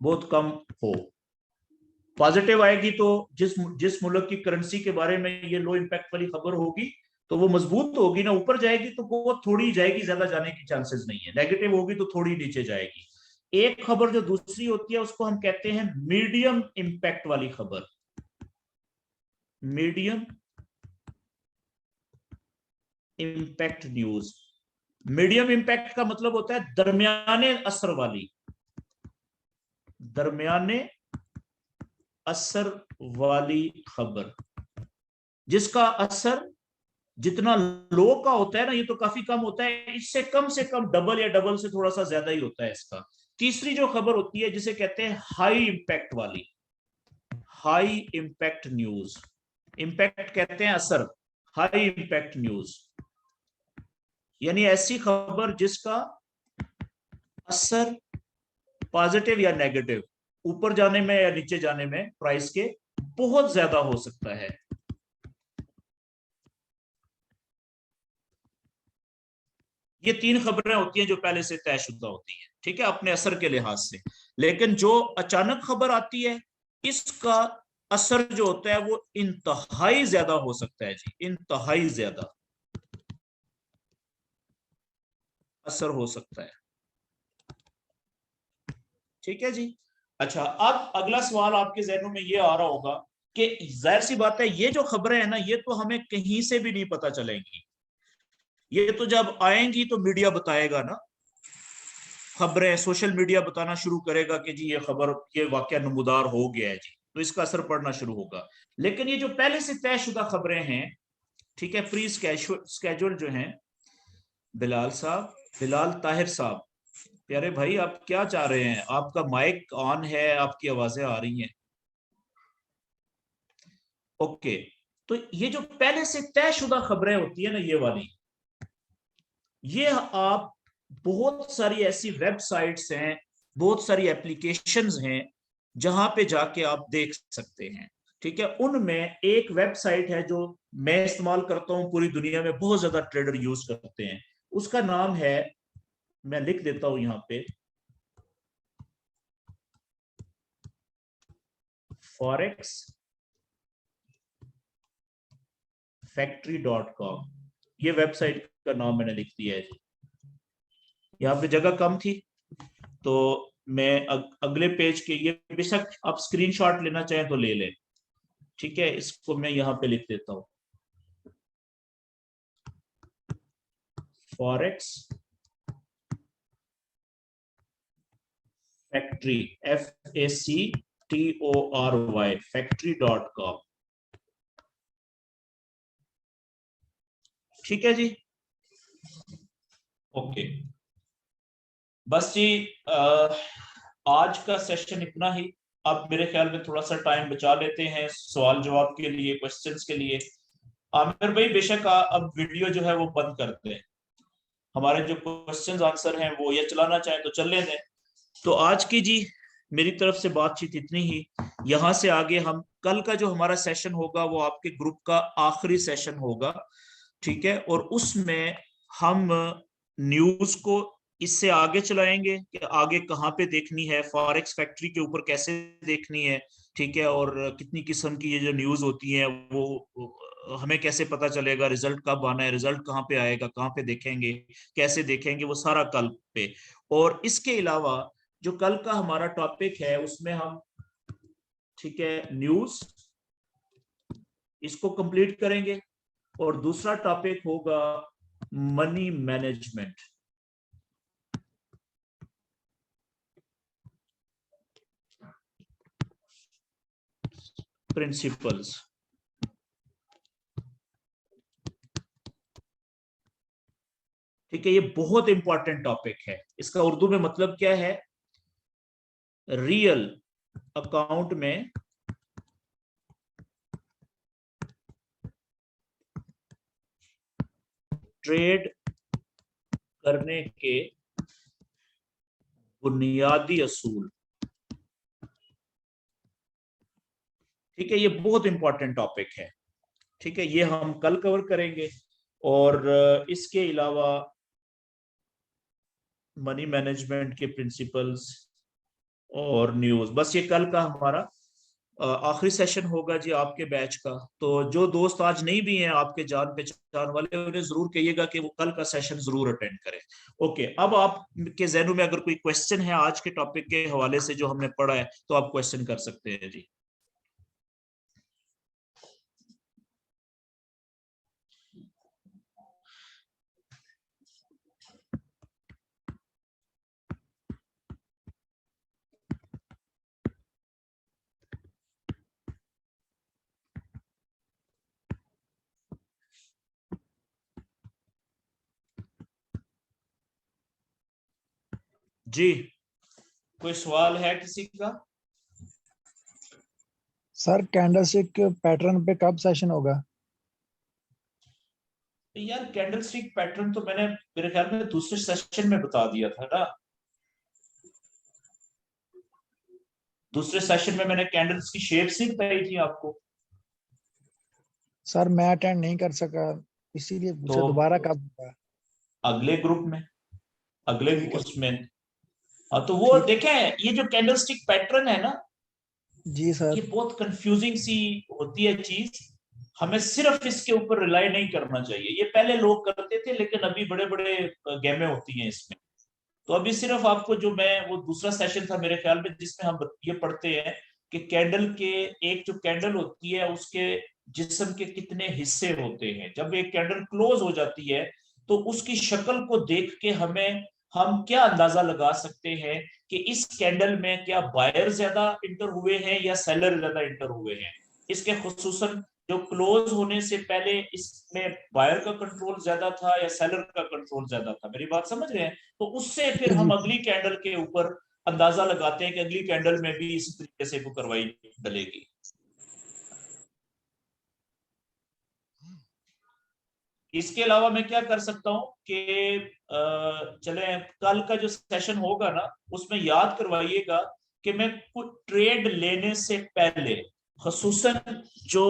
बहुत कम हो। पॉजिटिव आएगी तो जिस जिस मुल्क की करेंसी के बारे में ये लो इंपैक्ट वाली खबर होगी, तो वो मजबूत होगी ना, ऊपर जाएगी तो वो थोड़ी जाएगी, ज्यादा जाने की चांसेस नहीं है। नेगेटिव होगी तो थोड़ी नीचे जाएगी। एक खबर जो दूसरी होती है उसको हम कहते हैं मीडियम इंपैक्ट वाली खबर। Medium impact news. Medium impact का मतलब होता है दरमियाने असर वाली, दरमियाने असर वाली खबर, जिसका असर जितना लो का होता है ना, ये तो काफी कम होता है, इससे कम से कम डबल या डबल से थोड़ा सा ज्यादा ही होता है इसका। तीसरी जो खबर होती है जिसे कहते हैं हाई इंपैक्ट वाली, हाई इंपैक्ट न्यूज। इंपैक्ट कहते हैं असर, हाई इंपैक्ट न्यूज यानी ऐसी खबर जिसका असर पॉजिटिव या नेगेटिव, ऊपर जाने में या नीचे जाने में प्राइस के बहुत ज्यादा हो सकता है। ये तीन खबरें होती हैं जो पहले से तयशुदा होती है, ठीक है, अपने असर के लिहाज से। लेकिन जो अचानक खबर आती है, इसका असर जो होता है वो इंतहाई ज्यादा हो सकता है जी, इंतहाई ज्यादा असर हो सकता है। ठीक है जी। अच्छा, अब अगला सवाल आपके जहनों में ये आ रहा होगा कि जाहिर सी बात है ये जो खबरें हैं ना, ये तो हमें कहीं से भी नहीं पता चलेंगी, ये तो जब आएंगी तो मीडिया बताएगा ना, खबरें सोशल मीडिया बताना शुरू करेगा कि जी ये खबर, ये वाकया नमूदार हो गया है जी, तो इसका असर पड़ना शुरू होगा। लेकिन ये जो पहले से तयशुदा खबरें हैं, ठीक है, प्री स्केड्यूल जो हैं, बिलाल साहब, बिलाल ताहिर साहब, प्यारे भाई आप क्या चाह रहे हैं? आपका माइक ऑन है, आपकी आवाजें आ रही हैं। ओके, तो ये जो पहले से तयशुदा खबरें होती है ना, ये वाली, ये आप बहुत सारी ऐसी वेबसाइट्स हैं, बहुत सारी एप्लीकेशंस हैं जहां पे जाके आप देख सकते हैं। ठीक है, उनमें एक वेबसाइट है जो मैं इस्तेमाल करता हूं, पूरी दुनिया में बहुत ज्यादा ट्रेडर यूज करते हैं, उसका नाम है, मैं लिख देता हूं यहां पे, फॉरेक्स फैक्ट्री.com। ये वेबसाइट का नाम मैंने लिख दिया है जी। यहाँ पे जगह कम थी तो मैं अगले पेज के, ये बेशक आप स्क्रीनशॉट लेना चाहें तो ले लें, ठीक है, इसको मैं यहाँ पे लिख देता हूं, फॉरेक्स फैक्ट्री, FACTORY फैक्ट्री.com। ठीक है जी। ओके, बस जी, आज का सेशन इतना ही। अब मेरे ख्याल में थोड़ा सा टाइम बचा लेते हैं सवाल जवाब के लिए, क्वेश्चंस के लिए। आमिर भाई बेशक अब वीडियो जो है वो बंद करते हैं, हमारे जो क्वेश्चंस आंसर हैं वो ये चलाना चाहें तो चलने दें। तो आज की जी मेरी तरफ से बातचीत इतनी ही। यहाँ से आगे हम कल का जो हमारा सेशन होगा वो आपके ग्रुप का आखिरी सेशन होगा, ठीक है, और उसमें हम न्यूज को इससे आगे चलाएंगे कि आगे कहाँ पे देखनी है, फॉरेक्स फैक्ट्री के ऊपर कैसे देखनी है, ठीक है, और कितनी किस्म की ये जो न्यूज होती है वो हमें कैसे पता चलेगा, रिजल्ट कब आना है, रिजल्ट कहाँ पे आएगा, कहाँ पे देखेंगे, कैसे देखेंगे, वो सारा कल पे। और इसके अलावा जो कल का हमारा टॉपिक है उसमें हम, ठीक है, न्यूज इसको कंप्लीट करेंगे, और दूसरा टॉपिक होगा मनी मैनेजमेंट प्रिंसिपल्स। ठीक है, ये बहुत इंपॉर्टेंट टॉपिक है। इसका उर्दू में मतलब क्या है? रियल अकाउंट में ट्रेड करने के बुनियादी असूल। ठीक है, ये बहुत इंपॉर्टेंट टॉपिक है, ठीक है, ये हम कल कवर करेंगे। और इसके अलावा मनी मैनेजमेंट के प्रिंसिपल्स और न्यूज, बस ये कल का हमारा आखिरी सेशन होगा जी आपके बैच का। तो जो दोस्त आज नहीं भी हैं आपके जान पहचान वाले, उन्हें जरूर कहिएगा कि वो कल का सेशन जरूर अटेंड करें। ओके, अब आपके जहनों में अगर कोई क्वेश्चन है आज के टॉपिक के हवाले से जो हमने पढ़ा है, तो आप क्वेश्चन कर सकते हैं जी। जी, कोई सवाल है किसी का? सर कैंडलस्टिक पैटर्न पे कब सेशन होगा? यार कैंडल स्टिक पैटर्न तो मैंने मेरे ख्याल में दूसरे सेशन में बता दिया था ना। दूसरे सेशन में मैंने कैंडल्स की शेप्स ही बताई थी आपको। सर मैं अटेंड नहीं कर सका, इसीलिए पूछा तो दोबारा कब होगा। अगले ग्रुप में, अगले ठीक है उसमें। हाँ, तो वो ठीक। देखें, ये जो कैंडल स्टिक पैटर्न है ना, जी सर। ये बहुत कंफ्यूजिंग सी होती है चीज। हमें सिर्फ इसके ऊपर रिलाई नहीं करना चाहिए। ये पहले लोग करते थे, लेकिन अभी बड़े बड़े गेमें होती हैं इसमें। तो अभी सिर्फ आपको जो मैं वो दूसरा सेशन था मेरे ख्याल में, जिसमें हम ये पढ़ते हैं कि कैंडल के, एक जो कैंडल होती है उसके जिस्म के कितने हिस्से होते हैं। जब एक कैंडल क्लोज हो जाती है तो उसकी शक्ल को देख के हम क्या अंदाजा लगा सकते हैं कि इस कैंडल में क्या बायर ज्यादा इंटर हुए हैं या सेलर ज्यादा इंटर हुए हैं। इसके खुसूसन जो क्लोज होने से पहले इसमें बायर का कंट्रोल ज्यादा था या सेलर का कंट्रोल ज्यादा था। मेरी बात समझ रहे हैं? तो उससे फिर जी हम जी। अगली कैंडल के ऊपर अंदाजा लगाते हैं कि अगली कैंडल में भी इस तरीके से को करवाई डलेगी। इसके अलावा मैं क्या कर सकता हूं कि चले कल का जो सेशन होगा ना, उसमें याद करवाइएगा कि मैं कुछ ट्रेड लेने से पहले, खसूसन जो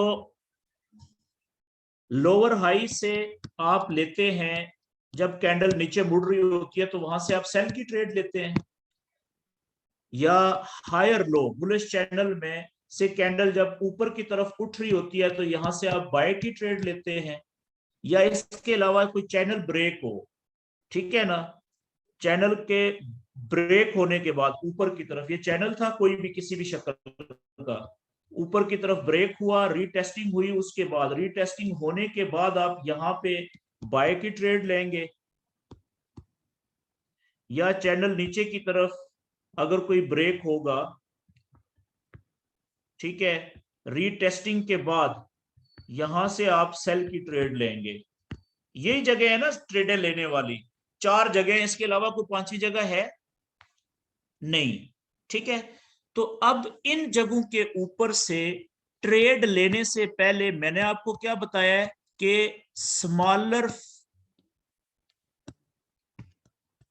लोअर हाई से आप लेते हैं, जब कैंडल नीचे मुड़ रही होती है तो वहां से आप सेल की ट्रेड लेते हैं, या हायर लो बुलिश चैनल में से कैंडल जब ऊपर की तरफ उठ रही होती है तो यहां से आप बाय की ट्रेड लेते हैं, या इसके अलावा कोई चैनल ब्रेक हो, ठीक है ना, चैनल के ब्रेक होने के बाद ऊपर की तरफ, ये चैनल था कोई भी किसी भी शक्ल का, ऊपर की तरफ ब्रेक हुआ, रीटेस्टिंग हुई, उसके बाद रीटेस्टिंग होने के बाद आप यहाँ पे बाय की ट्रेड लेंगे, या चैनल नीचे की तरफ अगर कोई ब्रेक होगा, ठीक है, रीटेस्टिंग के बाद यहां से आप सेल की ट्रेड लेंगे। यही जगह है ना ट्रेडें लेने वाली, चार जगह, इसके अलावा कोई पांचवी जगह है नहीं, ठीक है। तो अब इन जगहों के ऊपर से ट्रेड लेने से पहले मैंने आपको क्या बताया है कि स्मॉलर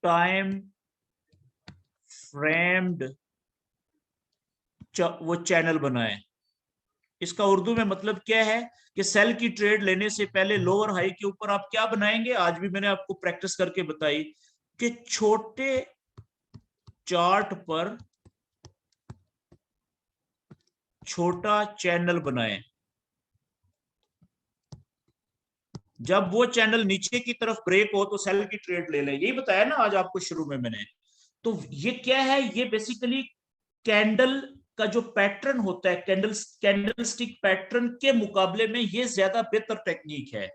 टाइम फ्रेम्ड वो चैनल बनाए। इसका उर्दू में मतलब क्या है कि सेल की ट्रेड लेने से पहले लोअर हाई के ऊपर आप क्या बनाएंगे, आज भी मैंने आपको प्रैक्टिस करके बताई कि छोटे चार्ट पर छोटा चैनल बनाएं। जब वो चैनल नीचे की तरफ ब्रेक हो तो सेल की ट्रेड ले लें, यही बताया ना आज आपको शुरू में मैंने। तो ये क्या है, ये बेसिकली कैंडल का जो पैटर्न होता है, कैंडल स्टिक पैटर्न के मुकाबले में ये ज्यादा बेहतर टेक्निक है।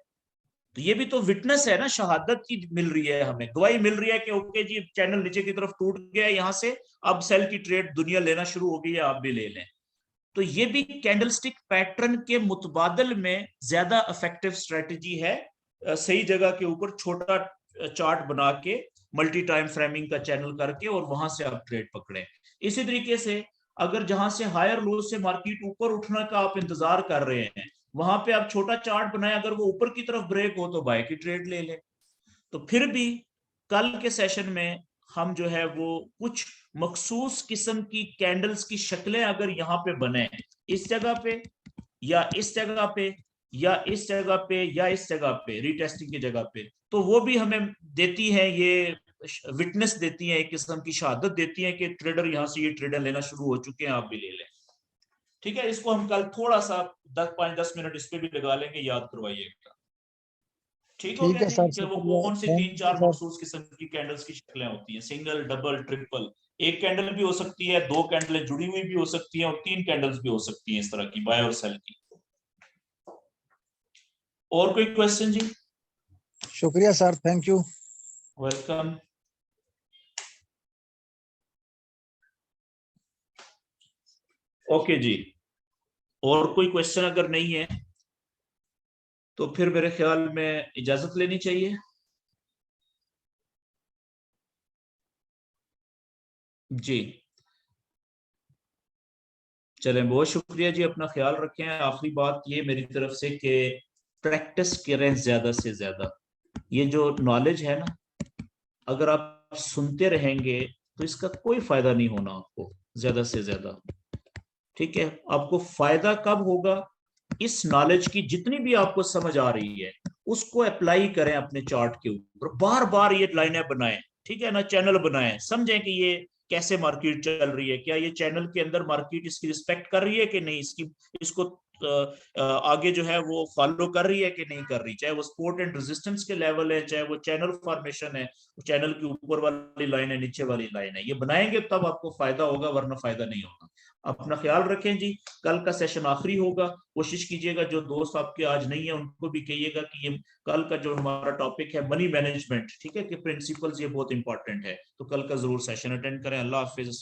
तो ये भी तो विटनेस है ना, शहादत की मिल रही है, हमें गवाही मिल रही है कि ओके जी चैनल नीचे की तरफ टूट गया यहां से, अब सेल की ट्रेड दुनिया लेना शुरू हो गई है, आप भी ले लें। तो ये भी कैंडलस्टिक पैटर्न के मुतबादल में ज्यादा इफेक्टिव स्ट्रेटजी है। सही जगह के ऊपर छोटा चार्ट बना के मल्टी टाइम फ्रेमिंग का चैनल करके और वहां से आप ट्रेड पकड़े। इसी तरीके से अगर जहां से हायर लो से मार्केट ऊपर उठने का आप इंतजार कर रहे हैं, वहां पे आप छोटा चार्ट बनाए, अगर वो ऊपर की तरफ ब्रेक हो तो बाय की ट्रेड ले लें। तो फिर भी कल के सेशन में हम जो है वो कुछ मखसूस किस्म की कैंडल्स की शक्लें अगर यहाँ पे बने, इस जगह पे या इस जगह पे या इस जगह पे या इस जगह पे, रीटेस्टिंग की जगह पे, तो वो भी हमें देती है, ये विटनेस देती है, एक किस्म की शहादत देती है कि ट्रेडर यहाँ से ये ट्रेडर लेना शुरू हो चुके हैं, आप भी ले लें। ठीक है, इसको हम कल थोड़ा सा 5-10 मिनट इस पे भी लगा लेंगे, याद करवाइएगा। ठीक हो ठीक गया है जी, सर, कि वो शुक्रिया, कौन सी थैंक यू 3-4 सर। मखसूस किस्म की कैंडल्स की शक्लें होती हैं, सिंगल, डबल, ट्रिपल। एक कैंडल भी हो सकती है, 2 कैंडलें जुड़ी हुई भी हो सकती हैं, और 3 कैंडल्स भी हो सकती हैं इस तरह की, बाय और सेल की। और कोई क्वेश्चन जी? शुक्रिया sir, thank you. Welcome. Okay जी, और कोई क्वेश्चन अगर नहीं है तो फिर मेरे ख्याल में इजाजत लेनी चाहिए। जी चलें, बहुत शुक्रिया जी, अपना ख्याल रखें। आखिरी बात ये मेरी तरफ से कि प्रैक्टिस करें ज्यादा से ज्यादा। ये जो नॉलेज है ना, अगर आप सुनते रहेंगे तो इसका कोई फायदा नहीं होना आपको ज्यादा से ज्यादा। ठीक है, आपको फायदा कब होगा? इस नॉलेज की जितनी भी आपको समझ आ रही है उसको अप्लाई करें अपने चार्ट के ऊपर, बार बार ये लाइनें बनाएं, ठीक है ना, चैनल बनाएं, समझें कि ये कैसे मार्केट चल रही है, क्या ये चैनल के अंदर मार्केट इसकी रिस्पेक्ट कर रही है कि नहीं, इसको आगे जो है वो फॉलो कर रही है कि नहीं कर रही, चाहे वो सपोर्ट एंड रेजिस्टेंस के लेवल है, चाहे वो चैनल फॉर्मेशन है, चैनल के ऊपर वाली लाइन है, नीचे वाली लाइन है, ये बनाएंगे तब आपको फायदा होगा, वरना फायदा नहीं होगा। अपना ख्याल रखें जी, कल का सेशन आखिरी होगा, कोशिश कीजिएगा जो दोस्त आपके आज नहीं है उनको भी कहिएगा कि ये कल का जो हमारा टॉपिक है मनी मैनेजमेंट, ठीक है, कि प्रिंसिपल्स, ये बहुत इंपॉर्टेंट है, तो कल का जरूर सेशन अटेंड करें। अल्लाह हाफिज।